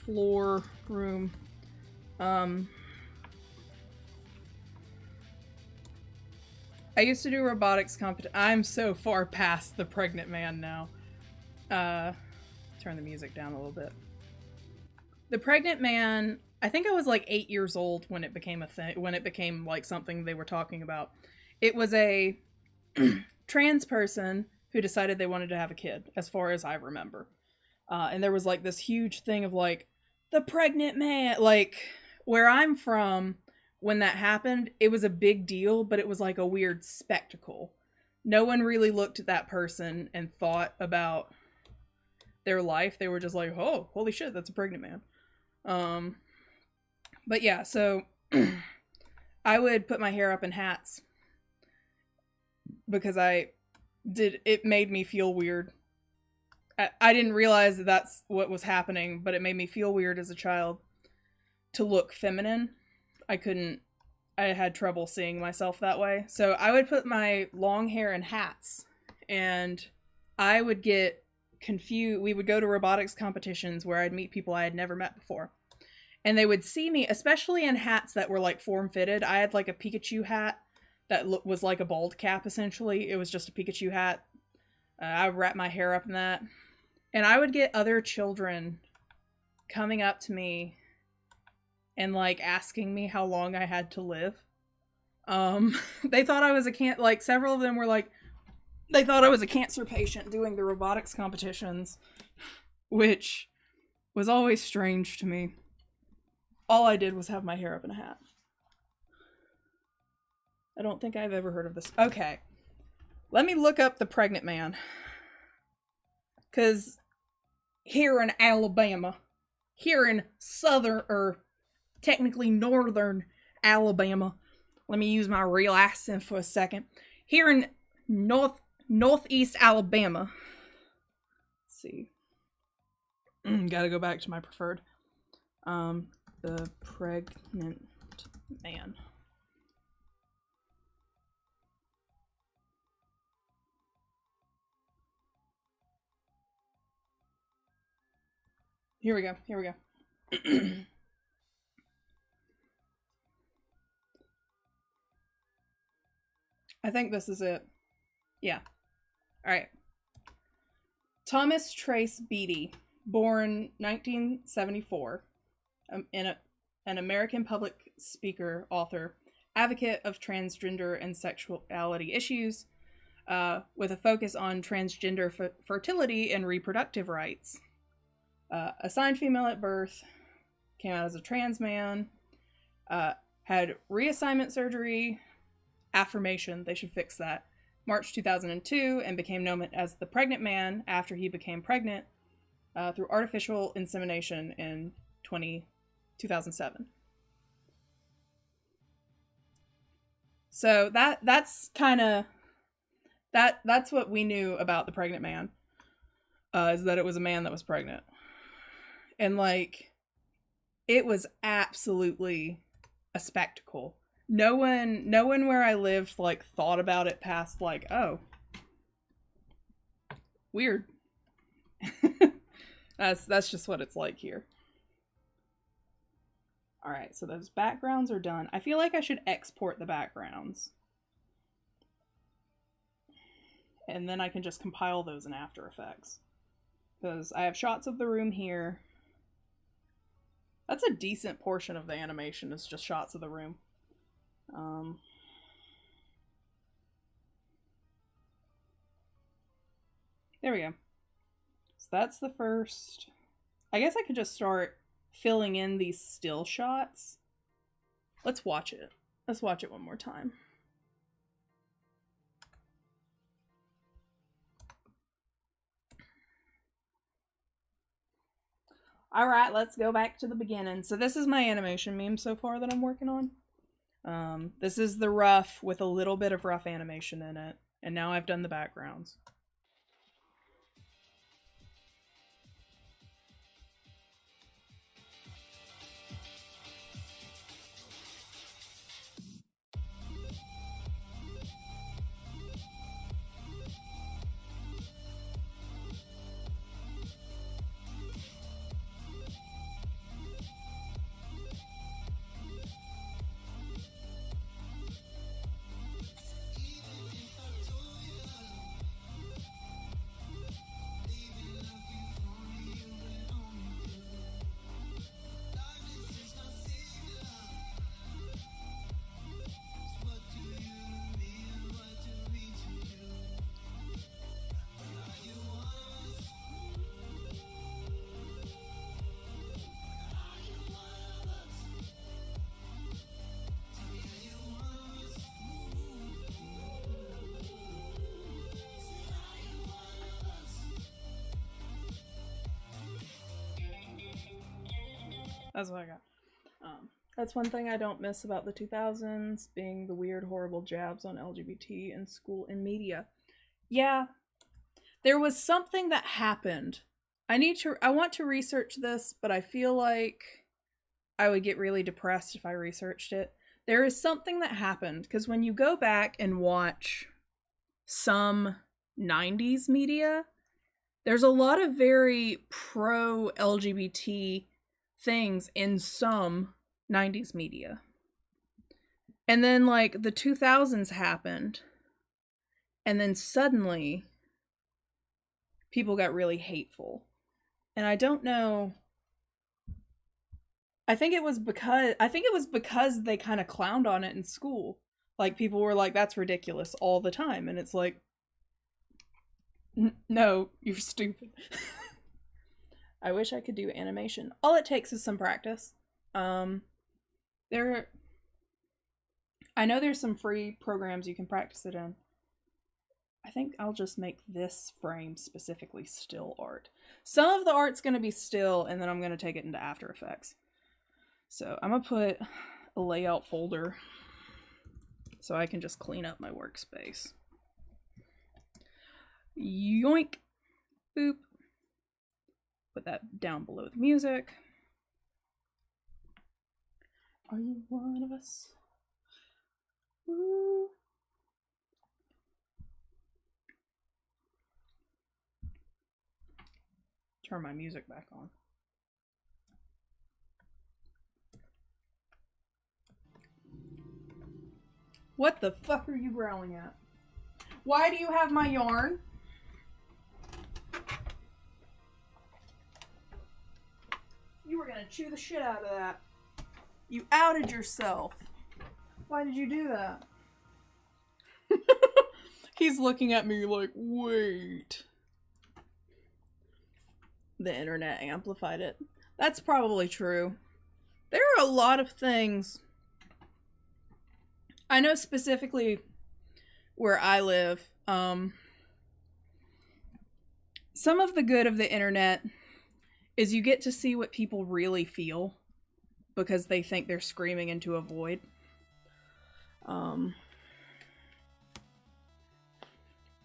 Floor room. I used to do robotics competition. I'm so far past the pregnant man now. Turn the music down a little bit. The pregnant man, I think I was like 8 years old when it became a thing, when it became like something they were talking about. It was a trans person who decided they wanted to have a kid, as far as I remember. And there was like this huge thing of like, the pregnant man, like where I'm from, when that happened, it was a big deal, but it was like a weird spectacle. No one really looked at that person and thought about their life. They were just like, oh, holy shit, that's a pregnant man. But yeah, so I would put my hair up in hats because it made me feel weird. I didn't realize that that's what was happening, but it made me feel weird as a child to look feminine. I had trouble seeing myself that way. So I would put my long hair in hats, and I would get confused. We would go to robotics competitions where I'd meet people I had never met before. And they would see me, especially in hats that were like form-fitted. I had like a Pikachu hat that was like a bald cap, essentially. It was just a Pikachu hat. I would wrap my hair up in that. And I would get other children coming up to me and like asking me how long I had to live. They thought I was several of them were like, they thought I was a cancer patient doing the robotics competitions, which was always strange to me. All I did was have my hair up in a hat. I don't think I've ever heard of this. Okay. Let me look up the pregnant man. 'Cause here in Alabama, here in southern, or technically northern Alabama, let me use my real accent for a second. Here in northeast Alabama. Let's see. Gotta go back to my preferred. The pregnant man. Here we go. I think this is it. Yeah. Alright. Thomas Trace Beatty, born 1974, an American public speaker, author, advocate of transgender and sexuality issues, with a focus on transgender fertility and reproductive rights. Assigned female at birth, came out as a trans man, had reassignment surgery, affirmation, they should fix that, March 2002, and became known as the pregnant man after he became pregnant through artificial insemination in 2007. So that's kind of that's what we knew about the pregnant man, is that it was a man that was pregnant. And like, it was absolutely a spectacle. No one where I lived like thought about it past like, oh, weird. That's just what it's like here. Alright, so those backgrounds are done. I feel like I should export the backgrounds. And then I can just compile those in After Effects. Because I have shots of the room here. That's a decent portion of the animation, is just shots of the room. There we go. So that's the first. I guess I could just start filling in these still shots. Let's watch it. Let's watch it one more time. Alright, let's go back to the beginning. So this is my animation meme so far that I'm working on. This is the rough with a little bit of rough animation in it. And now I've done the backgrounds. That's what I got. That's one thing I don't miss about the 2000s, being the weird, horrible jabs on LGBT in school and media. Yeah, there was something that happened. I want to research this, but I feel like I would get really depressed if I researched it. There is something that happened, because when you go back and watch some 90s media, there's a lot of very pro-LGBT things in some 90s media. And then, like, the 2000s happened, and then suddenly people got really hateful. And I don't know. I think it was because they kind of clowned on it in school. Like, people were like, that's ridiculous all the time. And it's like, no, you're stupid. I wish I could do animation. All it takes is some practice. I know there's some free programs you can practice it in. I think I'll just make this frame specifically still art. Some of the art's going to be still, and then I'm going to take it into After Effects. So I'm going to put a layout folder so I can just clean up my workspace. Yoink. Boop. Put that down below the music. Are you one of us? Woo. Turn my music back on. What the fuck are you growling at? Why do you have my yarn? You were gonna chew the shit out of that. You outed yourself. Why did you do that? He's looking at me like, wait. The internet amplified it. That's probably true. There are a lot of things. I know specifically where I live, some of the good of the internet is you get to see what people really feel because they think they're screaming into a void.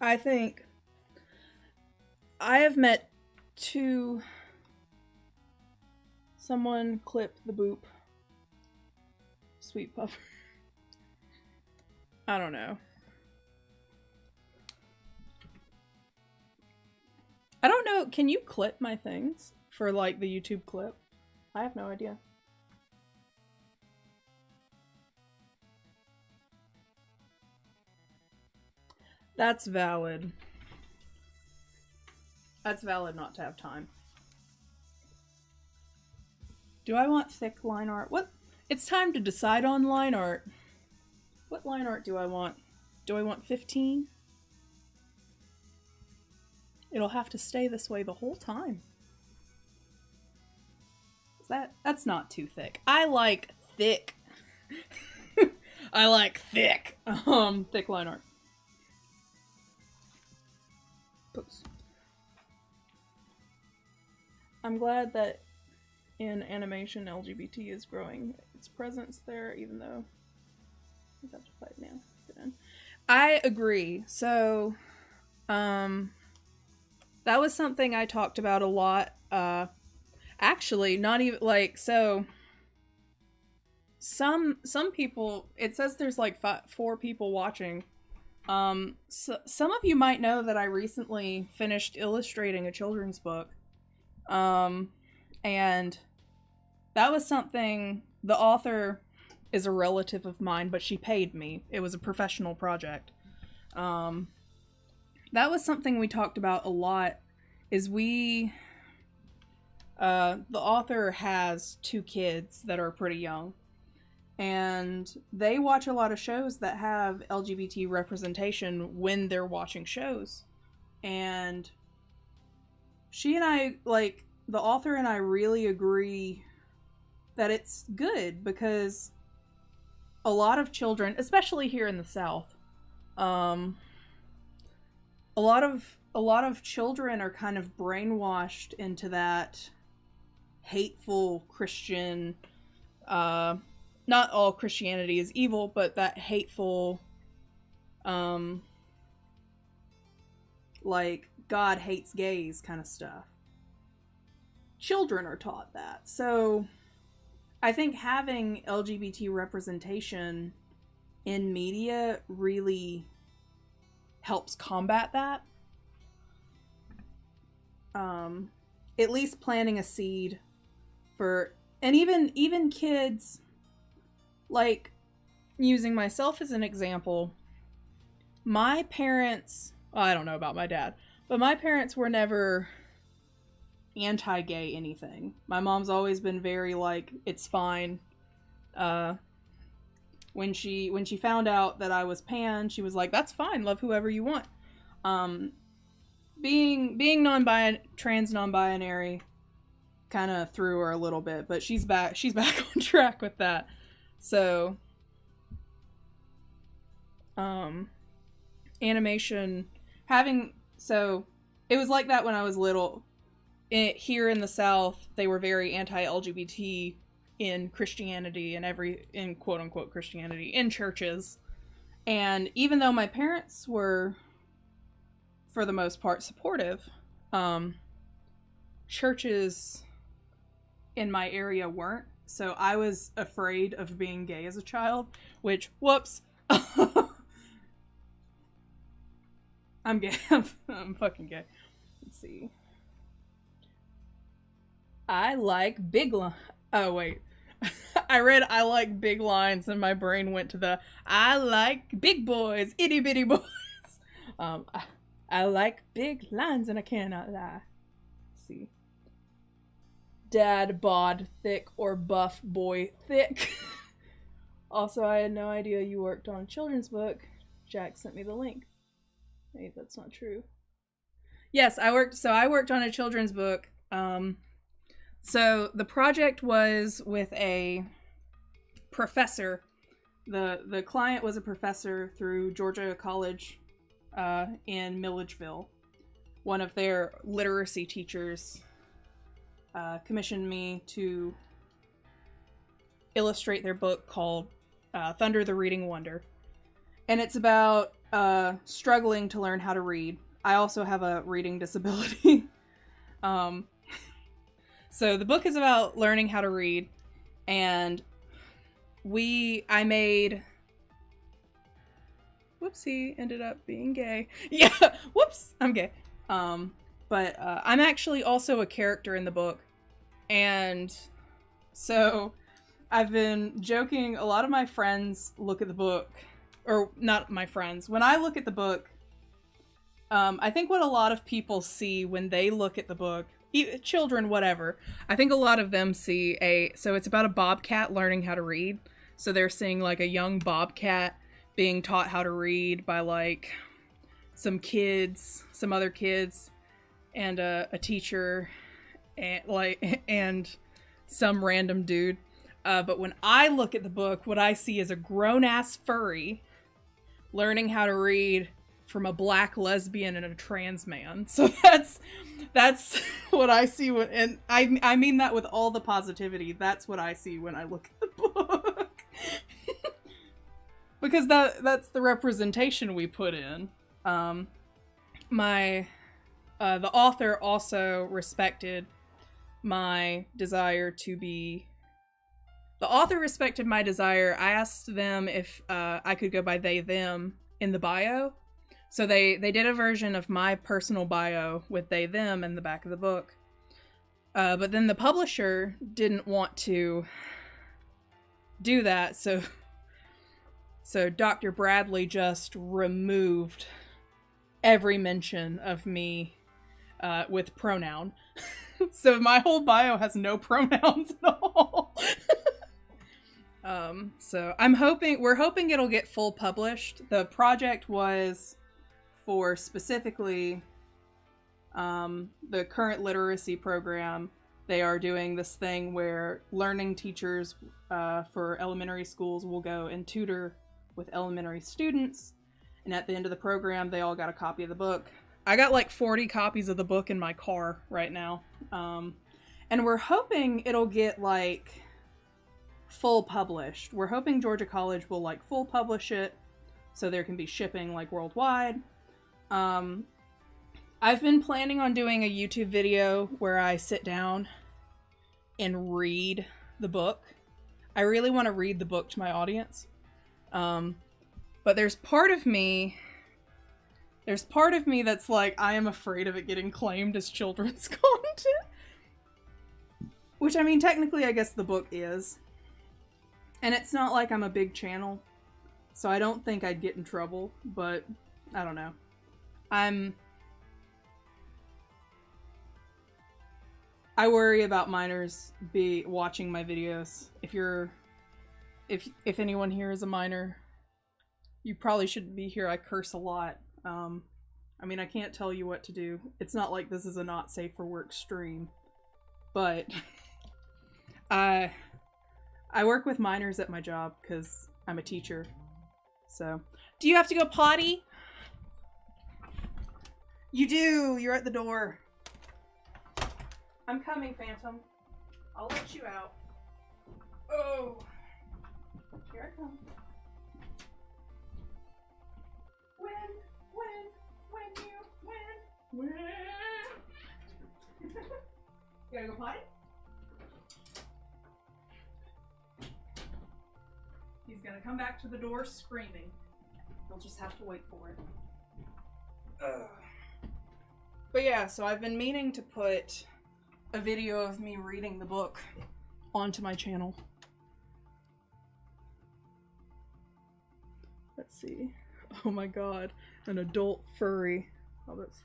I think I have met someone clip the boop. Sweet pup. I don't know. I don't know. Can you clip my things for like the YouTube clip. I have no idea. That's valid. That's valid not to have time. Do I want thick line art? What? It's time to decide on line art. What line art do I want? Do I want 15? It'll have to stay this way the whole time. That's not too thick. I like thick. I like thick. Thick line art. Oops. I'm glad that in animation LGBT is growing its presence there, even though I have to fight now. I agree. So, that was something I talked about a lot. Actually, not even like so. Some people. It says there's like 4 people watching. So some of you might know that I recently finished illustrating a children's book. And that was something. The author is a relative of mine, but she paid me. It was a professional project. That was something we talked about a lot. Is the author has 2 kids that are pretty young, and they watch a lot of shows that have LGBT representation when they're watching shows. And she and I, like, the author and I really agree that it's good because a lot of children, especially here in the South, a lot of children are kind of brainwashed into that hateful Christian, not all Christianity is evil, but that hateful, like, God hates gays kind of stuff. Children are taught that. So I think having LGBT representation in media really helps combat that. At least planting a seed for, and even kids, like, using myself as an example, my parents, I don't know about my dad, but my parents were never anti-gay anything. My mom's always been very like, it's fine. When she found out that I was pan, she was like, that's fine, love whoever you want. Being trans non-binary kind of threw her a little bit, but she's back on track with that. So animation so it was like that when I was little. Here in the South, they were very anti-LGBT in Christianity and in quote-unquote Christianity in churches. And even though my parents were, for the most part, supportive, churches in my area weren't. So I was afraid of being gay as a child, which, whoops. I'm gay. I'm fucking gay. Let's see. I like big lines. Oh, wait. I read I like big lines and my brain went to the I like big boys, itty bitty boys. I like big lines and I cannot lie. Let's see. Dad bod thick or buff boy thick. Also, I had no idea you worked on a children's book. Jack sent me the link. Maybe that's not true. Yes, I worked on a children's book. So the project was with a professor. The client was a professor through Georgia College in Milledgeville. One of their literacy teachers commissioned me to illustrate their book called Thunder the Reading Wonder. And it's about struggling to learn how to read. I also have a reading disability. So the book is about learning how to read, and I made, whoops, he ended up being gay. Yeah, whoops, I'm gay. But I'm actually also a character in the book. And so I've been joking. A lot of my friends look at the book, or not my friends. When I look at the book, I think what a lot of people see when they look at the book, children, whatever, I think a lot of them see so it's about a bobcat learning how to read. So they're seeing like a young bobcat being taught how to read by like some other kids, and a teacher, and some random dude. But when I look at the book, what I see is a grown-ass furry learning how to read from a black lesbian and a trans man. So that's what I see and I mean that with all the positivity. That's what I see when I look at the book. Because that's the representation we put in. The author also respected my desire to be... The author respected my desire. I asked them if I could go by they, them in the bio. So they did a version of my personal bio with they, them in the back of the book. But then the publisher didn't want to do that. So Dr. Bradley just removed every mention of me with pronoun. So my whole bio has no pronouns at all. So we're hoping it'll get full published. The project was for specifically the current literacy program. They are doing this thing where learning teachers for elementary schools will go and tutor with elementary students. And at the end of the program, they all got a copy of the book. I got like 40 copies of the book in my car right now. And we're hoping it'll get like full published. We're hoping Georgia College will like full publish it so there can be shipping like worldwide. I've been planning on doing a YouTube video where I sit down and read the book. I really want to read the book to my audience. But there's part of me that's like, I am afraid of it getting claimed as children's content. Which, I mean, technically, I guess the book is. And it's not like I'm a big channel, so I don't think I'd get in trouble, but I don't know. I worry about minors watching my videos. If anyone here is a minor, you probably shouldn't be here. I curse a lot. I mean, I can't tell you what to do. It's not like this is a not safe for work stream, but I work with minors at my job because I'm a teacher. So, do you have to go potty? You do! You're at the door. I'm coming, Phantom. I'll let you out. Oh! Here I come. When you gotta go potty? He's gonna come back to the door screaming. You'll just have to wait for it. But yeah, so I've been meaning to put a video of me reading the book onto my channel. Let's see. Oh my god, an adult furry. Oh, that's...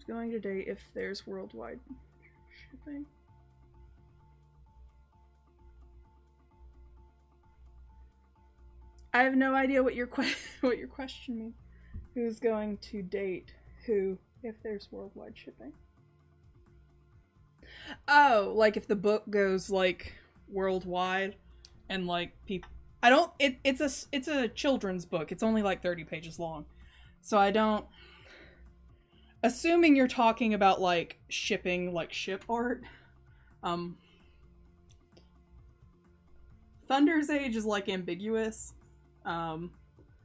Going to date if there's worldwide shipping. I have no idea what your question means. Who's going to date who if there's worldwide shipping? Oh, like if the book goes like worldwide and like people... it's a children's book. It's only like 30 pages long. So I don't... Assuming you're talking about, like, shipping, like, ship art, Thunder's Age is, like, ambiguous. The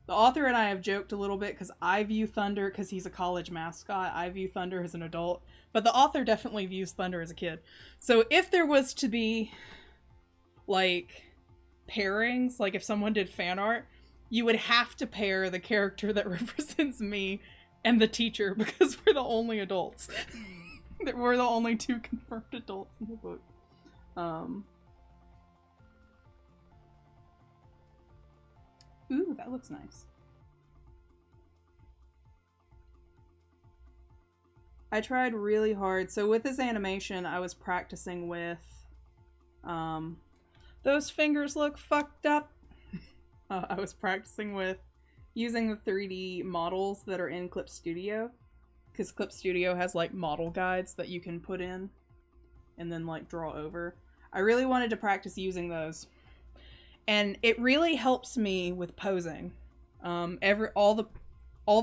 author and I have joked a little bit, because I view Thunder, because he's a college mascot, I view Thunder as an adult, but the author definitely views Thunder as a kid. So if there was to be, like, pairings, like if someone did fan art, you would have to pair the character that represents me And the teacher, because we're the only adults. We're the only 2 confirmed adults in the book. Ooh, that looks nice. I tried really hard. So with this animation, I was practicing with... those fingers look fucked up. I was practicing with using the 3D models that are in Clip Studio. Because Clip Studio has, like, model guides that you can put in and then, like, draw over. I really wanted to practice using those. And it really helps me with posing. All the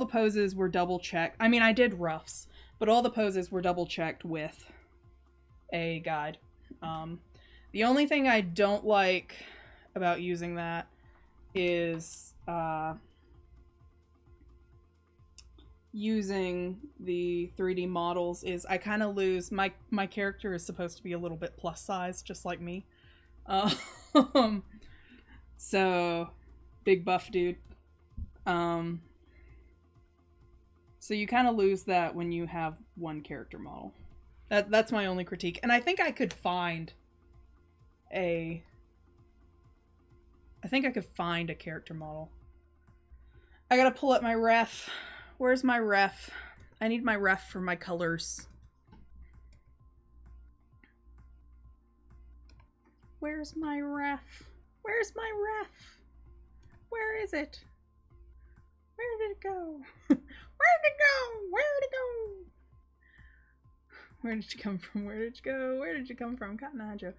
poses were double checked. I mean, I did roughs, but all the poses were double checked with a guide. The only thing I don't like about using that is using the 3D models is I kind of lose my character is supposed to be a little bit plus size, just like me. So big buff dude. So you kind of lose that when you have one character model. That's my only critique. And I think I could find a character model. I gotta pull up my ref. Where's my ref? I need my ref for my colors. Where's my ref? Where's my ref? Where is it? Where did it go? Where did it go? Where did it go? Where did you come from? Where did you go? Where did you come from? Cotton Eye Joe.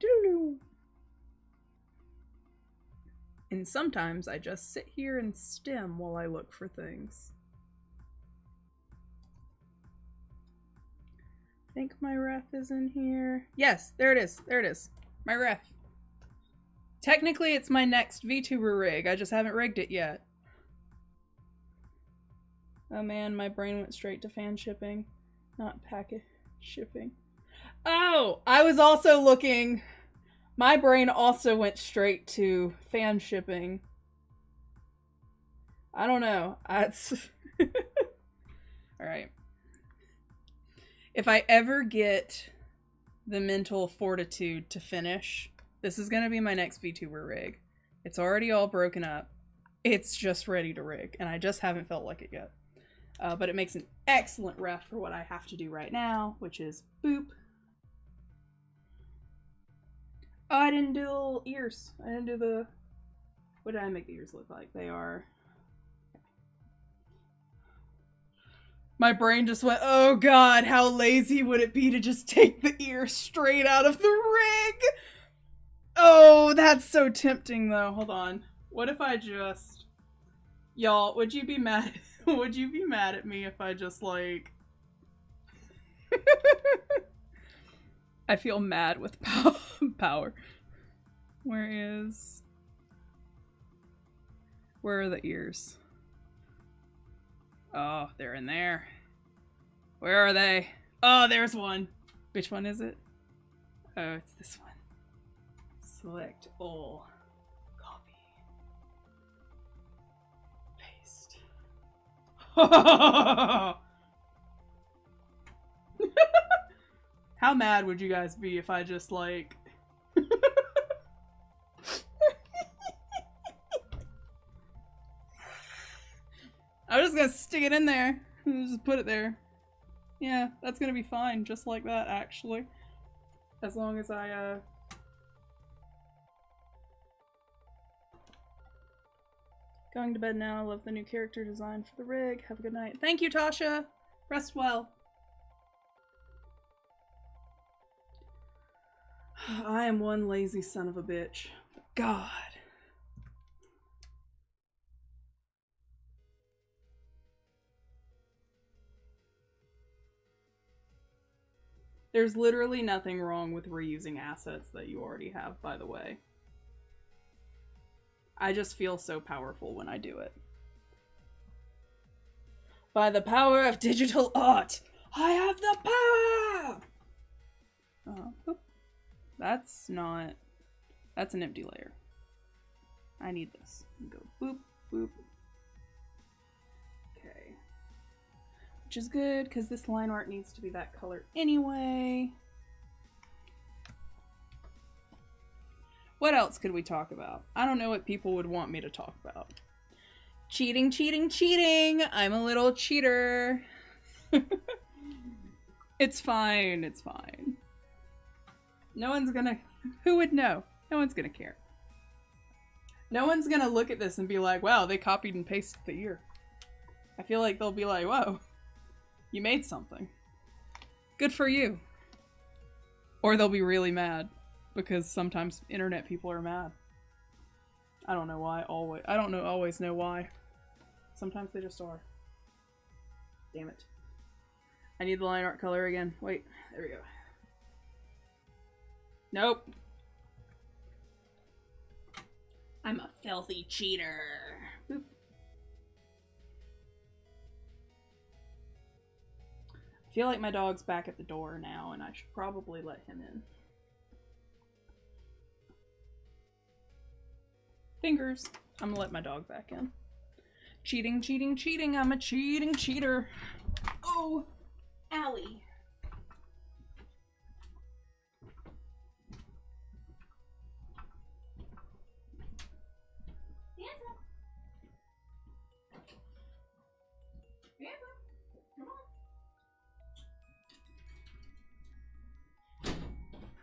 Doo-doo. And sometimes I just sit here and stim while I look for things. I think my ref is in here. Yes, there it is. There it is. My ref. Technically, it's my next VTuber rig. I just haven't rigged it yet. Oh man, my brain went straight to fan shipping, not packet shipping. Oh, I was also looking... My brain also went straight to fan shipping. I don't know. That's... Alright. If I ever get the mental fortitude to finish, this is going to be my next VTuber rig. It's already all broken up. It's just ready to rig, and I just haven't felt like it yet. But it makes an excellent ref for what I have to do right now, which is boop. Oh, I didn't do the little ears. I didn't do the... What did I make the ears look like? They are... My brain just went, oh god, how lazy would it be to just take the ear straight out of the rig? Oh, that's so tempting though. Hold on. What if I just... Y'all, would you be mad? Would you be mad at me if I just like... I feel mad with power. Where are the ears? Oh, they're in there. Where are they? Oh, there's one. Which one is it? Oh, it's this one. Select all. Copy. Paste. How mad would you guys be if I just like... I'm just gonna stick it in there. Just put it there. Yeah, that's gonna be fine, just like that, actually. As long as I, Going to bed now. Love the new character design for the rig. Have a good night. Thank you, Tasha! Rest well. I am one lazy son of a bitch. God. There's literally nothing wrong with reusing assets that you already have, by the way. I just feel so powerful when I do it. By the power of digital art, I have the power! That's not... That's an empty layer. I need this. Go boop, boop. which is good because this line art needs to be that color anyway. What else could we talk about? I don't know what people would want me to talk about. Cheating, cheating, cheating! I'm a little cheater. It's fine, it's fine. No one's gonna... Who would know? No one's gonna care. No one's gonna look at this and be like, wow, they copied and pasted the ear. I feel like they'll be like, whoa, you made something. Good for you. Or they'll be really mad. Because sometimes internet people are mad. I don't know why, always. I don't always know why. Sometimes they just are. Damn it. I need the line art color again. Wait, there we go. Nope. I'm a filthy cheater. Boop. I feel like my dog's back at the door now, and I should probably let him in. Fingers. I'm gonna let my dog back in. Cheating, cheating, cheating. I'm a cheating cheater. Oh, Allie. Come on.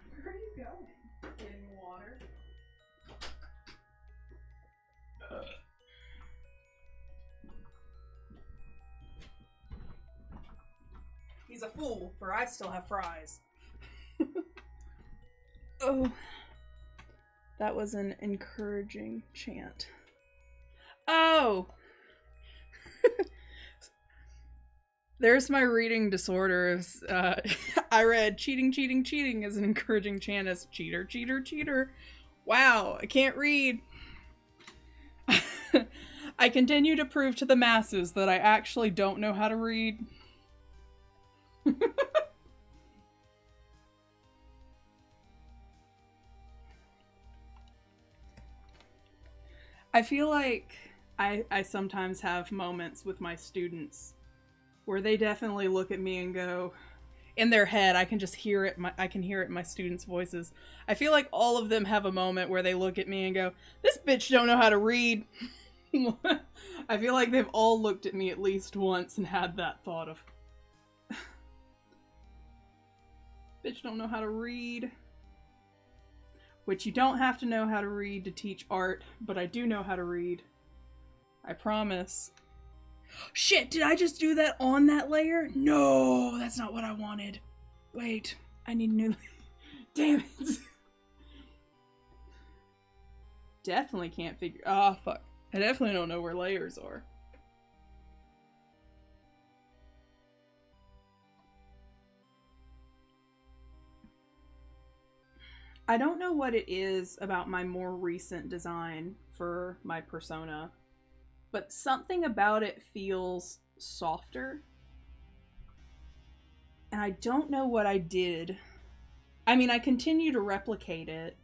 Where are you going? Getting water. He's a fool, for I still have fries. Oh, that was an encouraging chant. Oh! There's my reading disorders. I read cheating, cheating, cheating as an encouraging chant as cheater, cheater, cheater. Wow, I can't read. I continue to prove to the masses that I actually don't know how to read. I feel like I sometimes have moments with my students where they definitely look at me and go, in their head, I can just hear it. I can hear it in my students' voices. I feel like all of them have a moment where they look at me and go, "This bitch don't know how to read." I feel like they've all looked at me at least once and had that thought of, "Bitch don't know how to read." Which you don't have to know how to read to teach art, but I do know how to read. I promise. Shit, did I just do that on that layer? No, that's not what I wanted. Wait, I need new... Damn it. Definitely can't figure... Ah, fuck. I definitely don't know where layers are. I don't know what it is about my more recent design for my persona, but something about it feels softer. And I don't know what I did. I mean, I continue to replicate it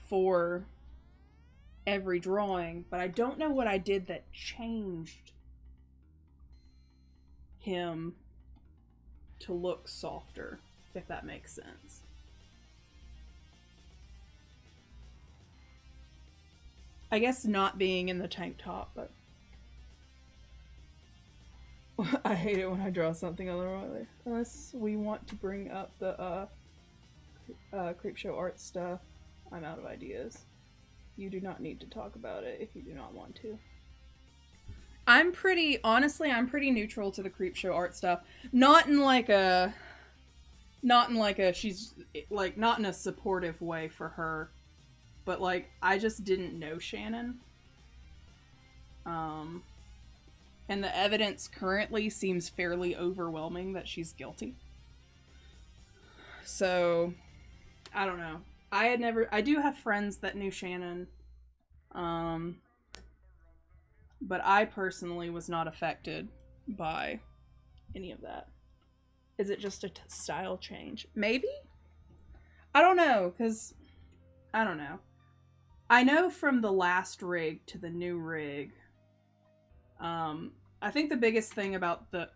for every drawing, but I don't know what I did that changed him to look softer, if that makes sense. I guess not being in the tank top, but I hate it when I draw something on the wrong way. Unless we want to bring up the Creepshow art stuff, I'm out of ideas. You do not need to talk about it if you do not want to. Honestly, I'm pretty neutral to the Creepshow art stuff. Not in a supportive way for her. But, like, I just didn't know Shannon. And the evidence currently seems fairly overwhelming that she's guilty. So, I don't know. I do have friends that knew Shannon. But I personally was not affected by any of that. Is it just a style change? Maybe? I don't know, because... I don't know. I know from the last rig to the new rig, I think the biggest thing about the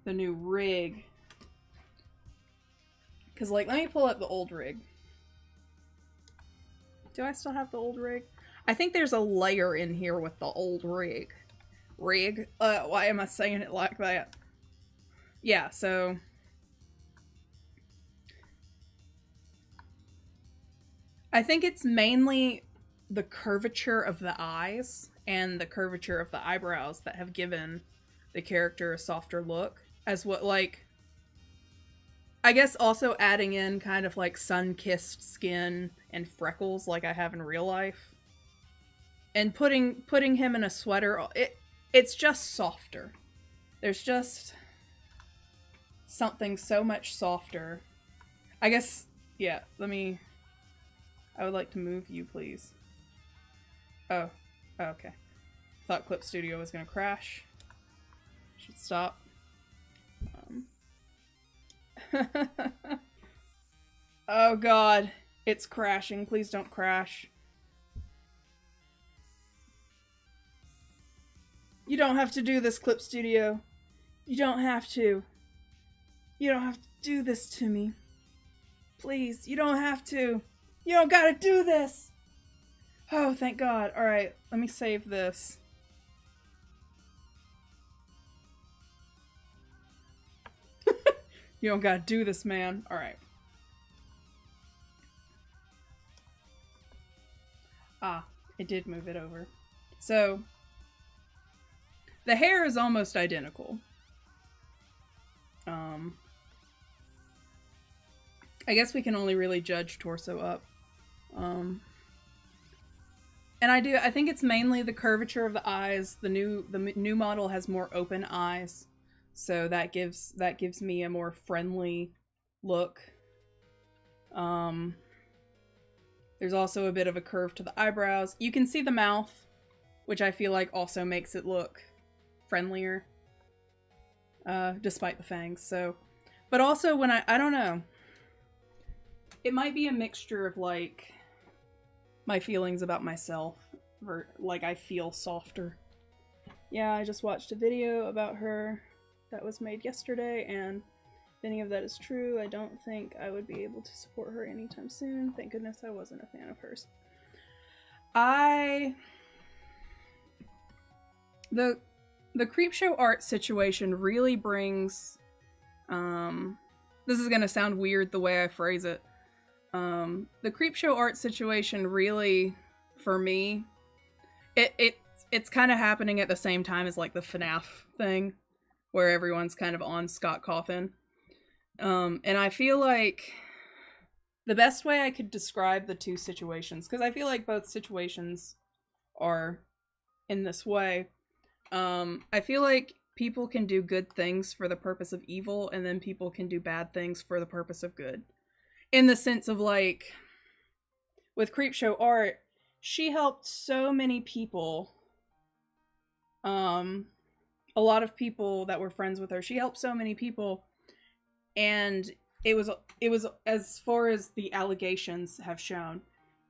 new rig, because like, let me pull up the old rig. Do I still have the old rig? I think there's a layer in here with the old rig. Why am I saying it like that? Yeah, so I think it's mainly the curvature of the eyes and the curvature of the eyebrows that have given the character a softer look, as what, like, I guess also adding in kind of like sun-kissed skin and freckles like I have in real life. And putting him in a sweater, it's just softer. There's just something so much softer. I guess, yeah, I would like to move you, please. Oh, okay. Thought Clip Studio was gonna crash. Should stop. Oh god, it's crashing. Please don't crash. You don't have to do this, Clip Studio. You don't have to. You don't have to do this to me. Please, you don't have to. You don't gotta do this! Oh, thank God. Alright, let me save this. You don't gotta do this, man. Alright. Ah, it did move it over. So, the hair is almost identical. I guess we can only really judge torso up. And I think it's mainly the curvature of the eyes. The new model has more open eyes, so that gives me a more friendly look. There's also a bit of a curve to the eyebrows. You can see the mouth, which I feel like also makes it look friendlier, despite the fangs. So, but also when I don't know, it might be a mixture of like my feelings about myself, like I feel softer. Yeah, I just watched a video about her that was made yesterday, and if any of that is true, I don't think I would be able to support her anytime soon. Thank goodness I wasn't a fan of hers. The Creepshow art situation really brings, this is gonna sound weird the way I phrase it. The Creepshow art situation really, for me, it's kind of happening at the same time as like the FNAF thing, where everyone's kind of on Scott Cawthon. And I feel like the best way I could describe the two situations, because I feel like both situations are in this way, I feel like people can do good things for the purpose of evil, and then people can do bad things for the purpose of good. In the sense of like, with Creepshow art, she helped so many people. A lot of people that were friends with her. She helped so many people, and it was as far as the allegations have shown,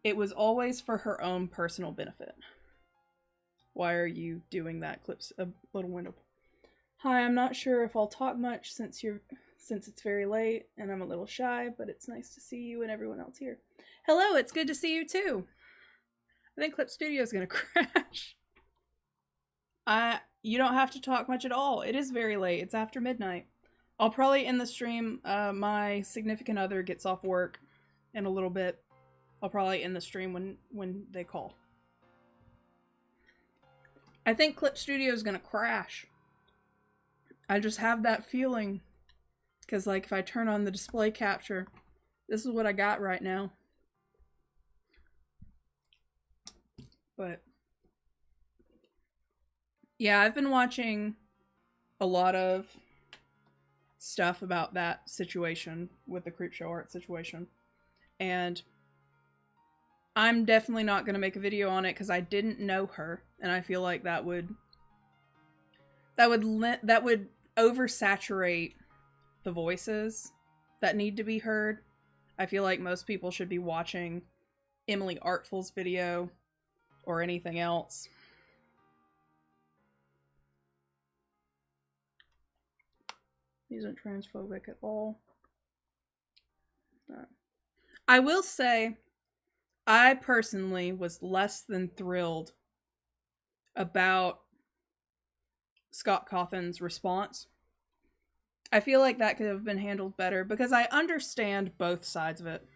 it was always for her own personal benefit. Why are you doing that? Clips a little window. Hi, I'm not sure if I'll talk much since it's very late and I'm a little shy, but it's nice to see you and everyone else here. Hello, it's good to see you too. I think Clip Studio is gonna crash. You don't have to talk much at all. It is very late. It's after midnight. I'll probably end the stream. My significant other gets off work in a little bit. I'll probably end the stream when they call. I think Clip Studio is gonna crash. I just have that feeling. Because, like, if I turn on the display capture, this is what I got right now. But yeah, I've been watching a lot of stuff about that situation with the Creepshow art situation, and I'm definitely not going to make a video on it because I didn't know her, and I feel like that would oversaturate the voices that need to be heard. I feel like most people should be watching Emily Artful's video or anything else. He isn't transphobic at all. I will say, I personally was less than thrilled about Scott Cawthon's response. I feel like that could have been handled better because I understand both sides of it.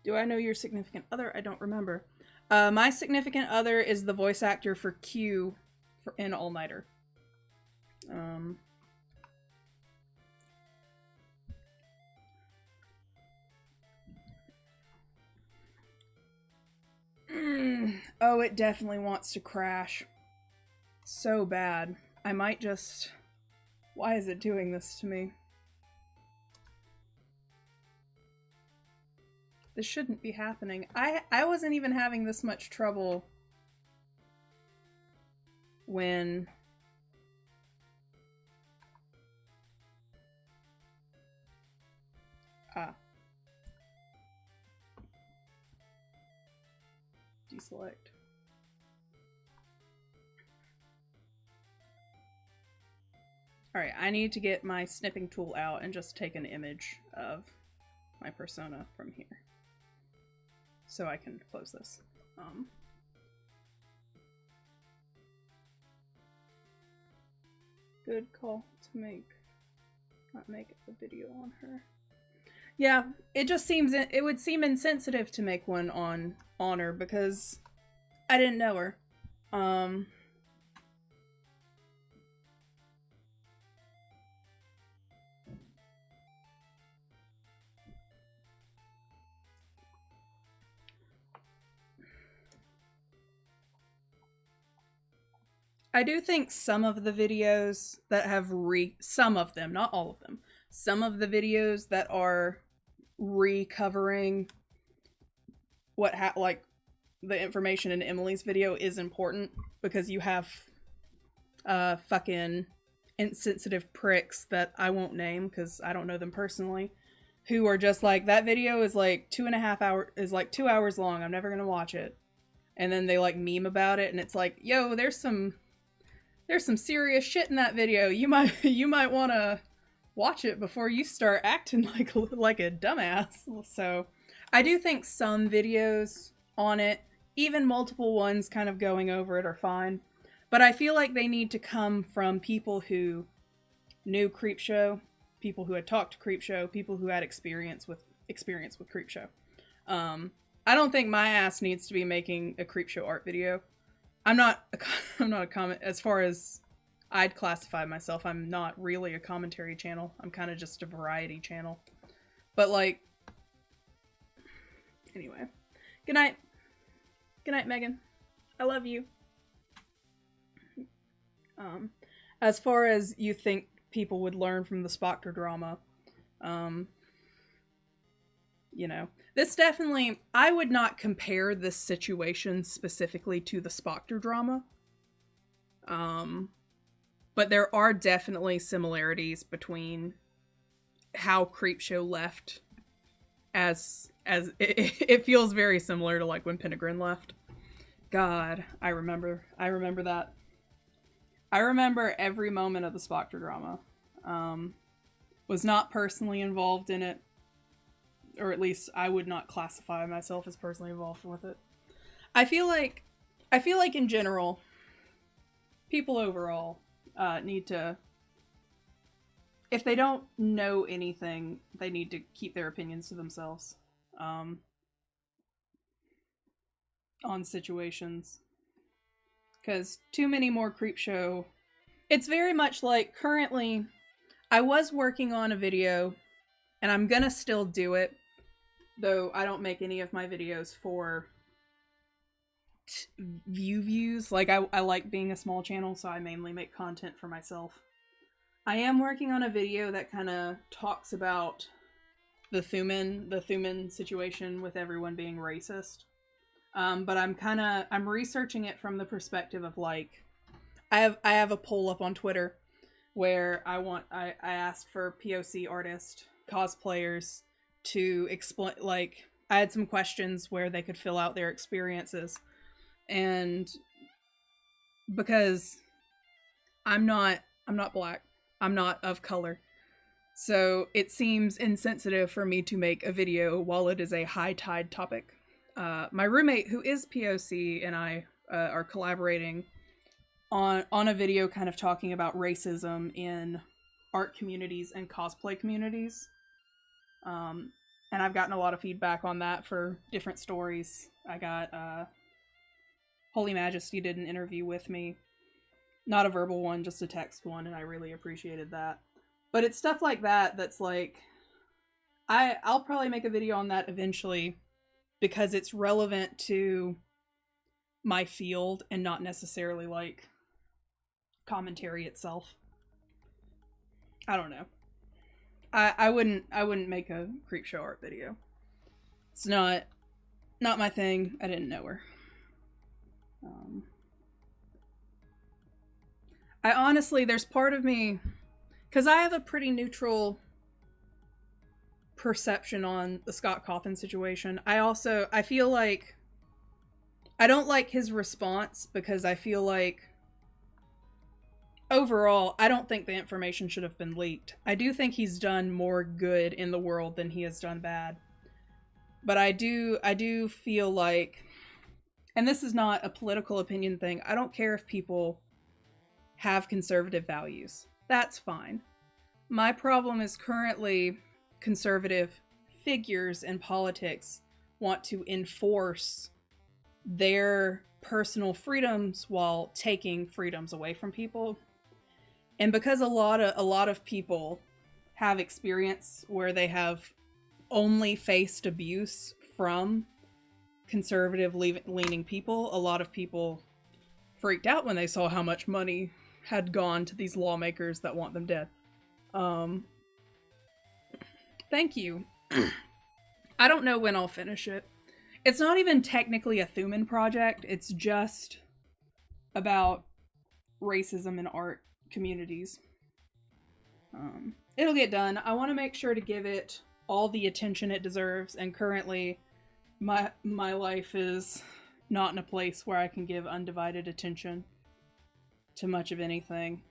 Do I know your significant other? I don't remember. My significant other is the voice actor for Q in All Nighter. Oh, it definitely wants to crash. So bad. I might just... Why is it doing this to me? This shouldn't be happening. I wasn't even having this much trouble when... Deselect. Alright, I need to get my snipping tool out and just take an image of my persona from here. So I can close this. Good call to not make a video on her. Yeah, it just seems, it would seem insensitive to make one on Honor because I didn't know her. I do think some of the videos that have some of them, not all of them, some of the videos that are recovering what like the information in Emily's video is important because you have fucking insensitive pricks that I won't name because I don't know them personally, who are just like, that video is like 2.5 hours, is like 2 hours long, I'm never gonna watch it. And then they like meme about it and it's like, yo, there's some serious shit in that video. You might want to watch it before you start acting like a dumbass. So I do think some videos on it, even multiple ones kind of going over it, are fine. But I feel like they need to come from people who knew Creepshow, people who had talked to Creepshow, people who had experience with Creepshow. I don't think my ass needs to be making a Creepshow art video. I'm not a comment, as far as I'd classify myself, I'm not really a commentary channel. I'm kind of just a variety channel. But like, anyway. Good night. Good night, Megan. I love you. As far as you think people would learn from the Spoctor drama, you know, this definitely, I would not compare this situation specifically to the Spoctor drama. But there are definitely similarities between how Creepshow left, as it feels very similar to like when Pentegrin left. God, I remember that. I remember every moment of the Spoctor drama. Was not personally involved in it, or at least I would not classify myself as personally involved with it. I feel like in general, people overall need to, if they don't know anything, they need to keep their opinions to themselves on situations. Because too many more Creepshow. It's very much like, currently, I was working on a video, and I'm gonna still do it, though I don't make any of my videos for views. Like, I like being a small channel, so I mainly make content for myself. I am working on a video that kind of talks about the Thuman situation with everyone being racist. But I'm researching it from the perspective of like, I have a poll up on Twitter where I asked for POC artists, cosplayers to explain, like, I had some questions where they could fill out their experiences. And because I'm not black, I'm not of color. So it seems insensitive for me to make a video while it is a high tide topic. My roommate, who is POC, and I are collaborating on a video kind of talking about racism in art communities and cosplay communities. And I've gotten a lot of feedback on that for different stories. I got Holy Majesty did an interview with me. Not a verbal one, just a text one, and I really appreciated that. But it's stuff like that that's like, I'll probably make a video on that eventually because it's relevant to my field and not necessarily like commentary itself. I don't know. I wouldn't make a Creepshow art video. It's not my thing. I didn't know her. I honestly, there's part of me, because I have a pretty neutral perception on the Scott Cawthon situation. I feel like I don't like his response because I feel like overall, I don't think the information should have been leaked. I do think he's done more good in the world than he has done bad. But I do feel like, and this is not a political opinion thing, I don't care if people have conservative values. That's fine. My problem is currently conservative figures in politics want to enforce their personal freedoms while taking freedoms away from people. And because a lot of people have experience where they have only faced abuse from conservative leaning people, a lot of people freaked out when they saw how much money had gone to these lawmakers that want them dead. Thank you. I don't know when I'll finish it. It's not even technically a Thuman project. It's just about racism in art communities. It'll get done. I want to make sure to give it all the attention it deserves, and currently my life is not in a place where I can give undivided attention to much of anything.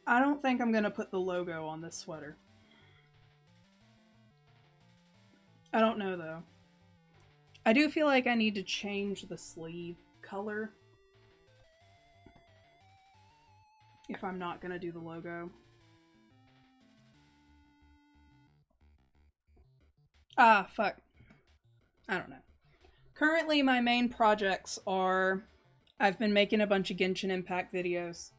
I don't think I'm gonna put the logo on this sweater. I don't know though. I do feel like I need to change the sleeve color if I'm not gonna do the logo. Ah, fuck. I don't know. Currently, my main projects are... I've been making a bunch of Genshin Impact videos.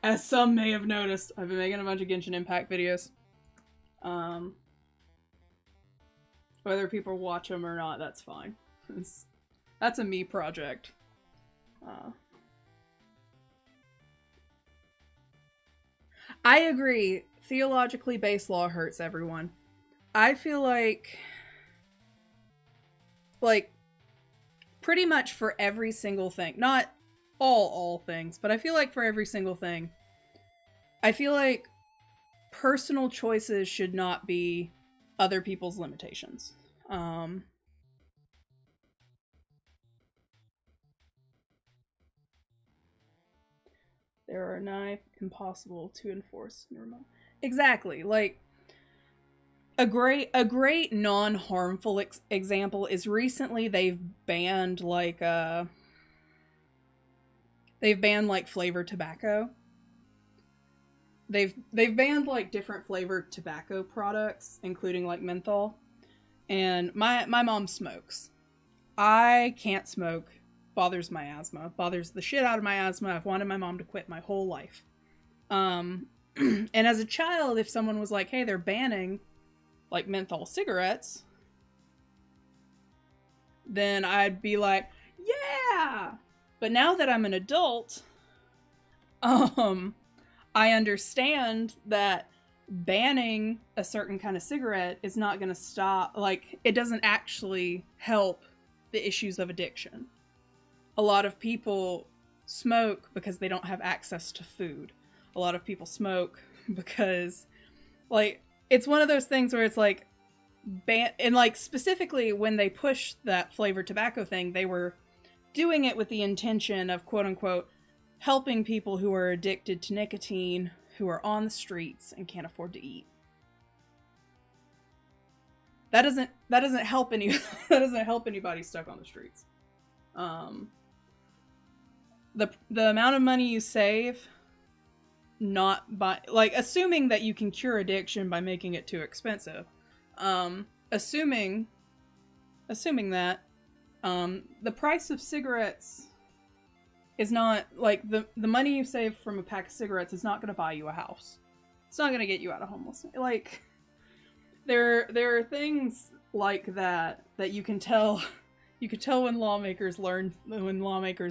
As some may have noticed, I've been making a bunch of Genshin Impact videos. Whether people watch them or not, that's fine. That's a me project. I agree. Theologically based law hurts everyone. I feel like pretty much for every single thing, not all things, but I feel like for every single thing, I feel like personal choices should not be other people's limitations. There are nigh impossible to enforce in remote. Exactly. Like a great non-harmful example is recently they've banned like flavored tobacco. They've banned like different flavored tobacco products, including like menthol. And my mom smokes. I can't smoke. Bothers my asthma. Bothers the shit out of my asthma. I've wanted my mom to quit my whole life. And as a child, if someone was like, hey, they're banning like menthol cigarettes, then I'd be like, yeah! But now that I'm an adult, I understand that banning a certain kind of cigarette is not going to stop, like, it doesn't actually help the issues of addiction. A lot of people smoke because they don't have access to food. A lot of people smoke because, like, it's one of those things where it's like, and like specifically when they pushed that flavored tobacco thing, they were doing it with the intention of quote unquote helping people who are addicted to nicotine, who are on the streets and can't afford to eat. That doesn't help any that doesn't help anybody stuck on the streets. The amount of money you save, not by like assuming that you can cure addiction by making it too expensive. Assuming that the price of cigarettes is not like the money you save from a pack of cigarettes is not going to buy you a house. It's not going to get you out of homelessness. Like there are things like that you can tell when lawmakers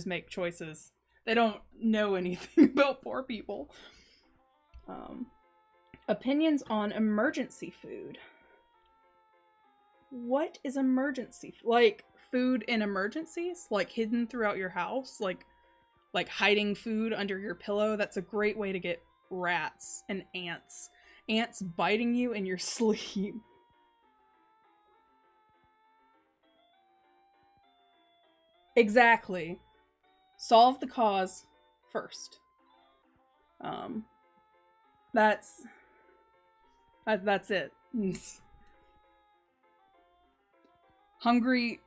make choices. They don't know anything about poor people. Opinions on emergency food. What is emergency? Like food in emergencies? Like hidden throughout your house? Like hiding food under your pillow? That's a great way to get rats and ants. Ants biting you in your sleep. Exactly. Solve the cause first. That's it. Hungry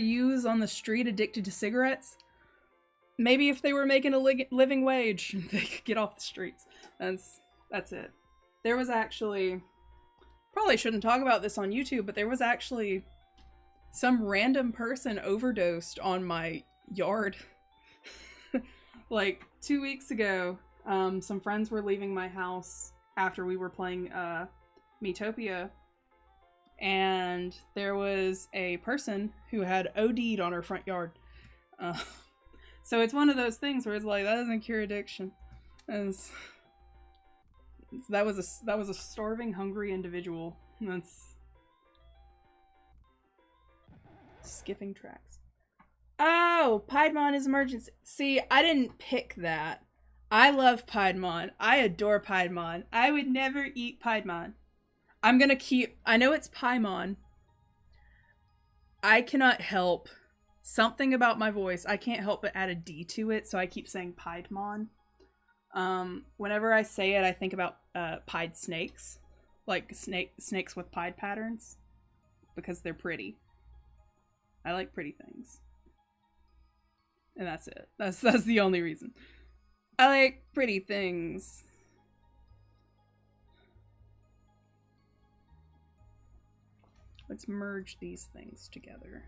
youths on the street addicted to cigarettes. Maybe if they were making a living wage, they could get off the streets. That's it. There was actually, probably shouldn't talk about this on YouTube, but there was actually some random person overdosed on my yard. Like 2 weeks ago, some friends were leaving my house after we were playing Miitopia, and there was a person who had OD'd on her front yard. So it's one of those things where it's like, that doesn't cure addiction. That was a starving, hungry individual. That's skipping tracks. Oh, Piedmon is emergency. See, I didn't pick that. I love Piedmon. I adore Piedmon. I would never eat Piedmon. I know it's Paimon. I cannot help something about my voice. I can't help but add a D to it, so I keep saying Piedmon. Whenever I say it, I think about pied snakes, like snakes with pied patterns, because they're pretty. I like pretty things, and that's it. That's the only reason. I like pretty things. Let's merge these things together.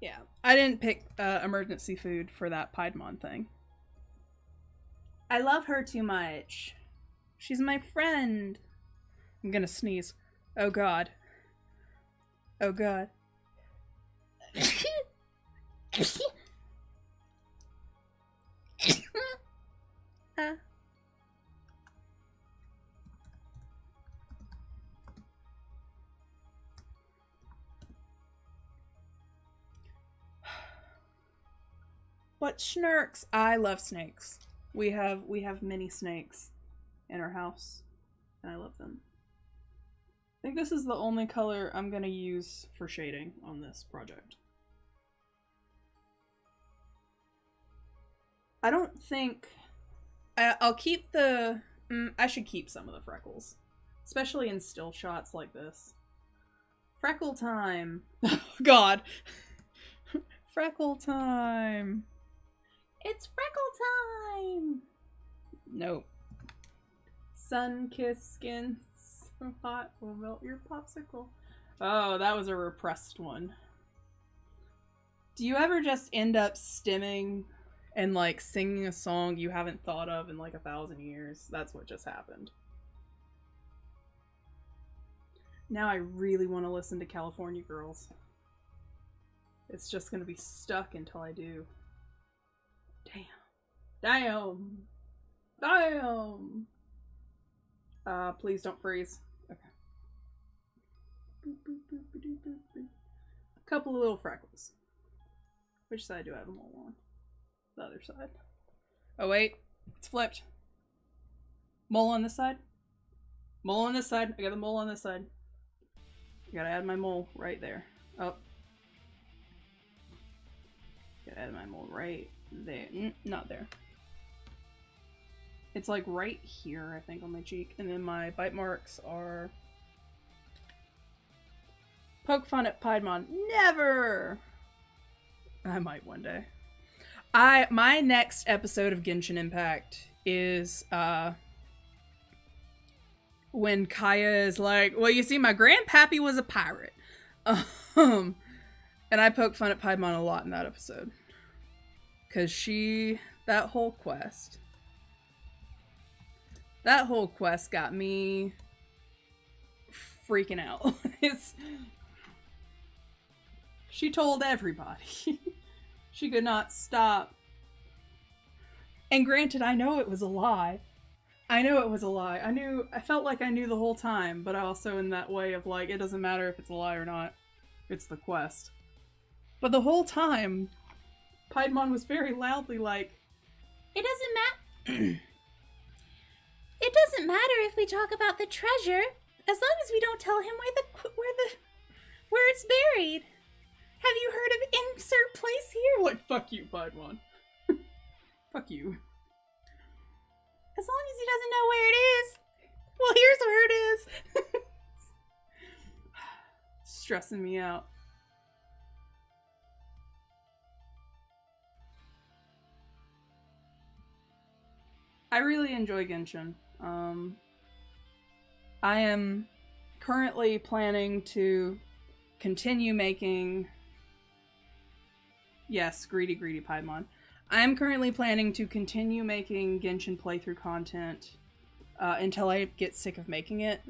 Yeah, I didn't pick emergency food for that Piedmon thing. I love her too much. She's my friend. I'm gonna sneeze. Oh god. Oh god. What snarks? I love snakes. We have many snakes in our house, and I love them. I think this is the only color I'm gonna use for shading on this project. I don't think... I'll keep the... I should keep some of the freckles. Especially in still shots like this. Freckle time! Oh god! Freckle time! It's freckle time! Nope. Sun-kissed skin so hot will melt your popsicle. Oh, that was a repressed one. Do you ever just end up stimming and like singing a song you haven't thought of in like 1,000 years? That's what just happened. Now I really want to listen to California Girls. It's just gonna be stuck until I do. Damn. Please don't freeze. Okay. A couple of little freckles. Which side do I have them all on? The other side. Oh wait, it's flipped. Mole on this side? Mole on this side. I got the mole on this side. I gotta add my mole right there. Oh. Gotta add my mole right there. Not there. It's like right here, I think, on my cheek. And then my bite marks are... Poke fun at Piedmon. Never! I might one day. My next episode of Genshin Impact is, when Kaya is like, well, you see, my grandpappy was a pirate. And I poke fun at Piedmon a lot in that episode. Because that whole quest got me freaking out. She told everybody. She could not stop. And granted, I know it was a lie. I felt like I knew the whole time, but also in that way of like, it doesn't matter if it's a lie or not. It's the quest. But the whole time, Piedmon was very loudly like, it doesn't matter. It doesn't matter if we talk about the treasure, as long as we don't tell him where it's buried. Have you heard of insert place here? like, fuck you, Piedmon. Fuck you. As long as he doesn't know where it is. Well, here's where it is. Stressing me out. I really enjoy Genshin. I am currently planning to continue making... Yes, greedy Piedmon. I am currently planning to continue making Genshin playthrough content until I get sick of making it.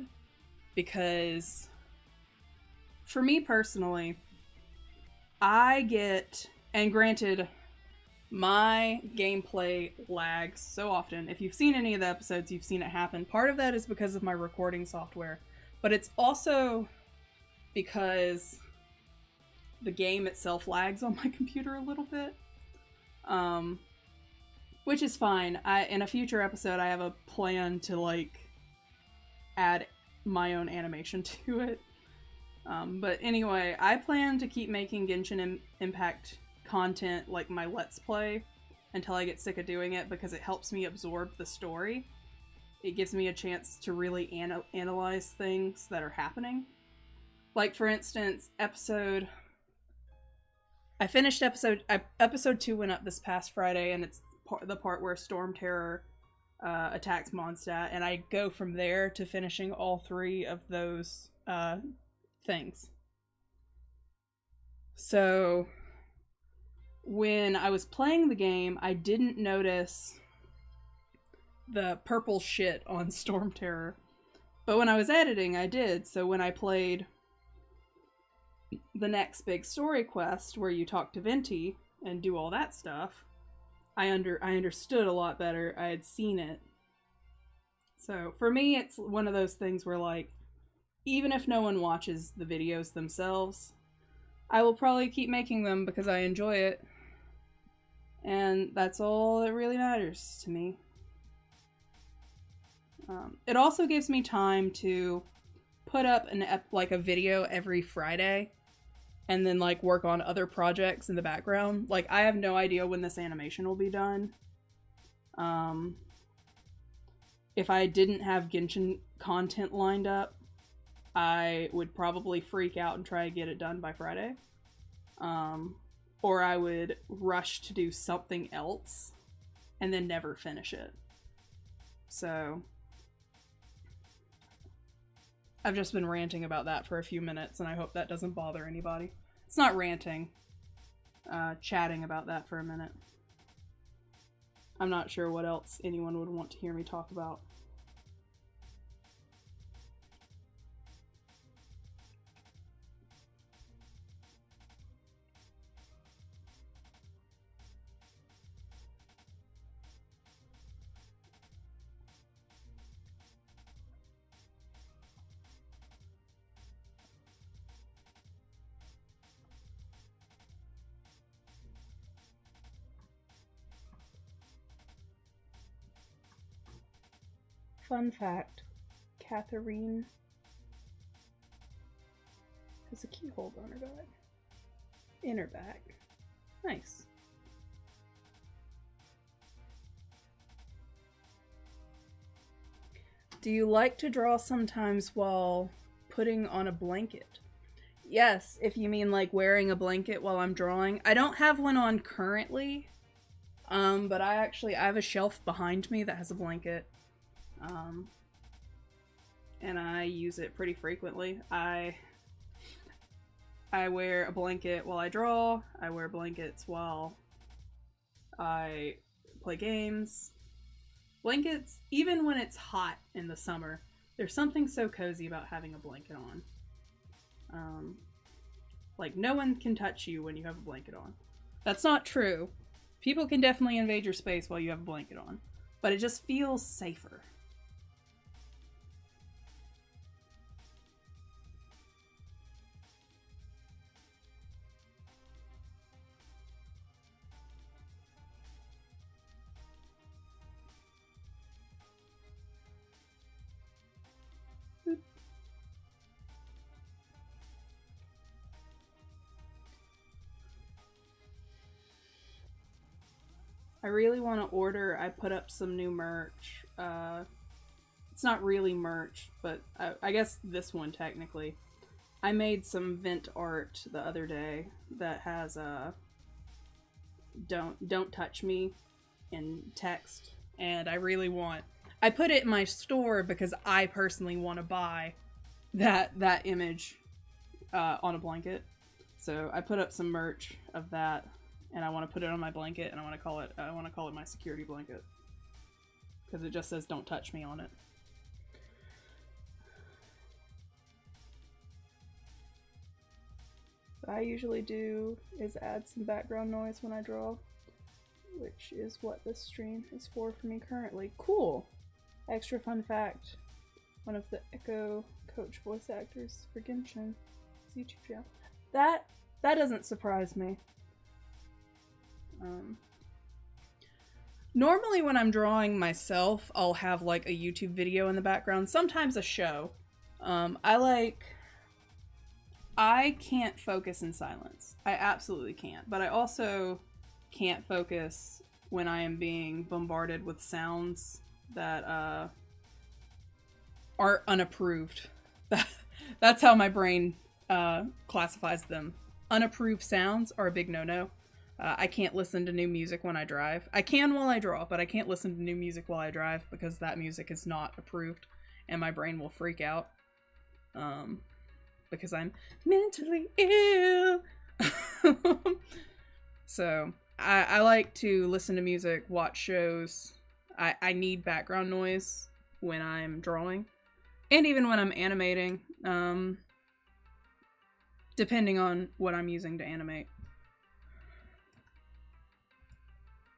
Because, for me personally, I get... And granted, my gameplay lags so often. If you've seen any of the episodes, you've seen it happen. Part of that is because of my recording software, but it's also because the game itself lags on my computer a little bit. Which is fine. In a future episode, I have a plan to, like, add my own animation to it. But anyway, I plan to keep making Genshin Impact content like my Let's Play until I get sick of doing it, because it helps me absorb the story. It gives me a chance to really analyze things that are happening. Like, for instance, I finished episode 2 went up this past Friday, and it's the part where Storm Terror attacks Mondstadt, and I go from there to finishing all 3 of those things. So when I was playing the game, I didn't notice the purple shit on Storm Terror. But when I was editing, I did. So when I played the next big story quest, where you talk to Venti and do all that stuff, I understood a lot better. I had seen it. So for me, it's one of those things where, like, even if no one watches the videos themselves, I will probably keep making them because I enjoy it. And that's all that really matters to me. It also gives me time to put up a video every Friday, and then, like, work on other projects in the background. Like, I have no idea when this animation will be done. If I didn't have Genshin content lined up, I would probably freak out and try to get it done by Friday. Or I would rush to do something else and then never finish it. So I've just been ranting about that for a few minutes, and I hope that doesn't bother anybody. It's not ranting. Chatting about that for a minute. I'm not sure what else anyone would want to hear me talk about. Fun fact, Catherine has a key hold on her back. In her back. Nice. Do you like to draw sometimes while putting on a blanket? Yes, if you mean like wearing a blanket while I'm drawing. I don't have one on currently, but I have a shelf behind me that has a blanket, and I use it pretty frequently. I wear a blanket while I draw. I wear blankets while I play games. Blankets, even when it's hot in the summer, there's something so cozy about having a blanket on. Like, no one can touch you when you have a blanket on. That's not true. People can definitely invade your space while you have a blanket on, but it just feels safer. I really want to order. I put up some new merch. It's not really merch, but I guess this one technically. I made some vent art the other day that has don't touch me in text, and I put it in my store because I personally want to buy that image on a blanket. So I put up some merch of that, and I want to put it on my blanket, and I want to call it my security blanket because it just says "Don't touch me" on it. What I usually do is add some background noise when I draw, which is what this stream is for me currently. Cool! Extra fun fact, one of the Echo Coach voice actors for Genshin YouTube channel. That doesn't surprise me. Normally when I'm drawing myself, I'll have like a YouTube video in the background, sometimes a show. I can't focus in silence. I absolutely can't. But I also can't focus when I am being bombarded with sounds that are unapproved. That's how my brain classifies them. Unapproved sounds are a big no-no. I can't listen to new music when I drive. I can while I draw, but I can't listen to new music while I drive because that music is not approved and my brain will freak out. Because I'm mentally ill. So I like to listen to music, watch shows. I need background noise when I'm drawing and even when I'm animating, depending on what I'm using to animate.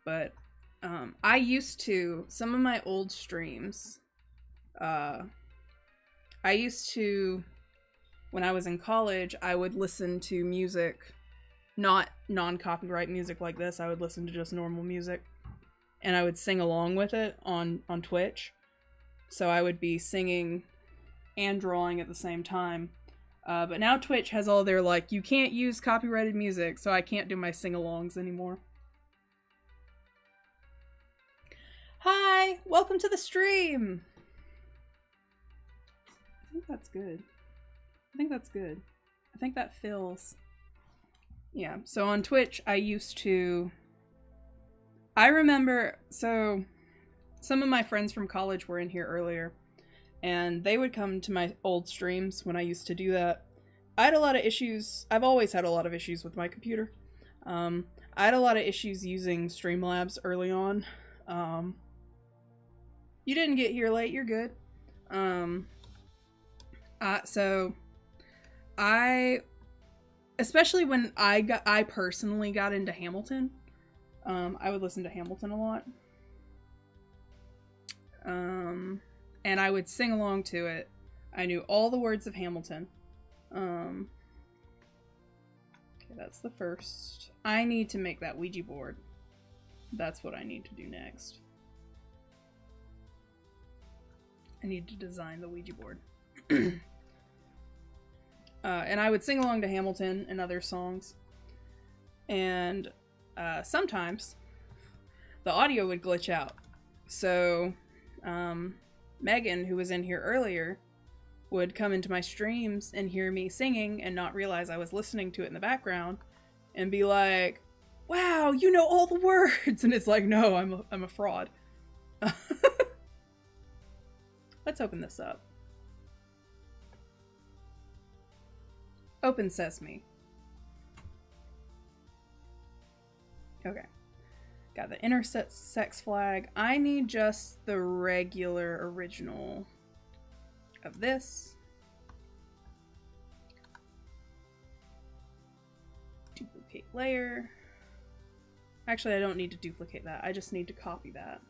But I used to, some of my old streams, when I was in college, I would listen to music, not non-copyright music like this. I would listen to just normal music, and I would sing along with it on Twitch. So I would be singing and drawing at the same time. But now Twitch has all their, like, you can't use copyrighted music, so I can't do my sing-alongs anymore. Hi! Welcome to the stream! I think that's good. I think that's good. I think that fills. Yeah, so on Twitch, I remember, so some of my friends from college were in here earlier, and they would come to my old streams when I used to do that. I had a lot of issues. I've always had a lot of issues with my computer. I had a lot of issues using Streamlabs early on. You didn't get here late, you're good. Especially when I personally got into Hamilton, I would listen to Hamilton a lot. And I would sing along to it. I knew all the words of Hamilton. Okay, that's the first. I need to make that Ouija board. That's what I need to do next. I need to design the Ouija board. And I would sing along to Hamilton and other songs. And sometimes the audio would glitch out. So Megan, who was in here earlier, would come into my streams and hear me singing and not realize I was listening to it in the background and be like, wow, you know all the words. And it's like, no, I'm a fraud. Let's open this up. Open Sesame. Okay. Got the intersex flag. I need just the regular original of this. Duplicate layer. Actually, I don't need to duplicate that. I just need to copy that.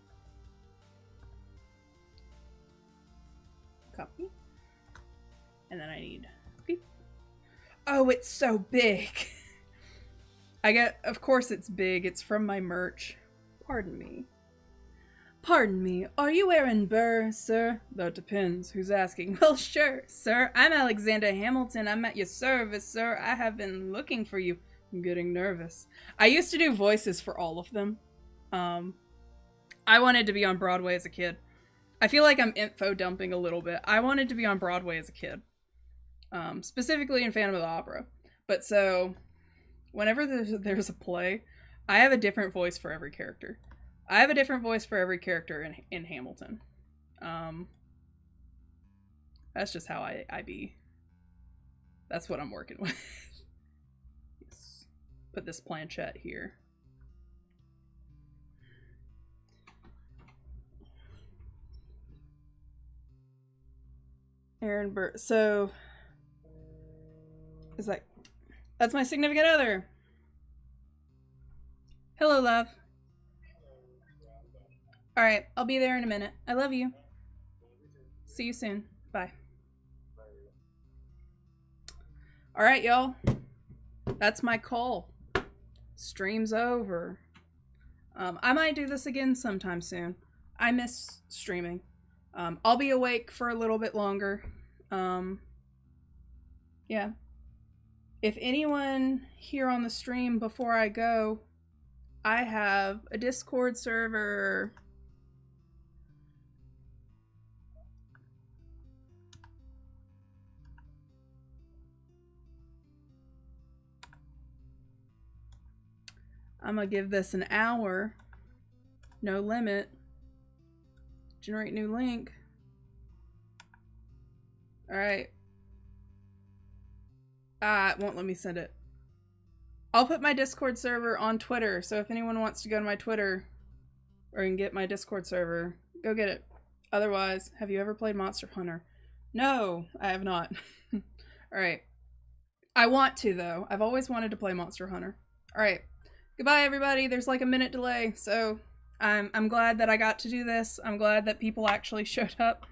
Copy. And then I need... beep. Oh, it's so big! Of course it's big. It's from my merch. Pardon me. Pardon me, are you wearing burr, sir? That depends. Who's asking? Well, sure, sir. I'm Alexander Hamilton. I'm at your service, sir. I have been looking for you. I'm getting nervous. I used to do voices for all of them. I wanted to be on Broadway as a kid. I feel like I'm info dumping a little bit. I wanted to be on Broadway as a kid. Specifically in Phantom of the Opera. But so, whenever there's a play, I have a different voice for every character. I have a different voice for every character in Hamilton. That's just how I be. That's what I'm working with. Yes. Put this planchette here. Aaron Burr. So, is that... That's my significant other. Hello, love. Alright, I'll be there in a minute. I love you. See you soon. Bye. Alright, y'all. That's my call. Stream's over. I might do this again sometime soon. I miss streaming. I'll be awake for a little bit longer. Yeah. If anyone here on the stream before I go, I have a Discord server. I'm gonna give this an hour. No limit. Generate new link. Alright. It won't let me send it. I'll put my Discord server on Twitter, so if anyone wants to go to my Twitter or can get my Discord server, go get it. Otherwise, have you ever played Monster Hunter? No, I have not. Alright. I want to, though. I've always wanted to play Monster Hunter. Alright. Goodbye, everybody. There's like a minute delay, so I'm glad that I got to do this. I'm glad that people actually showed up.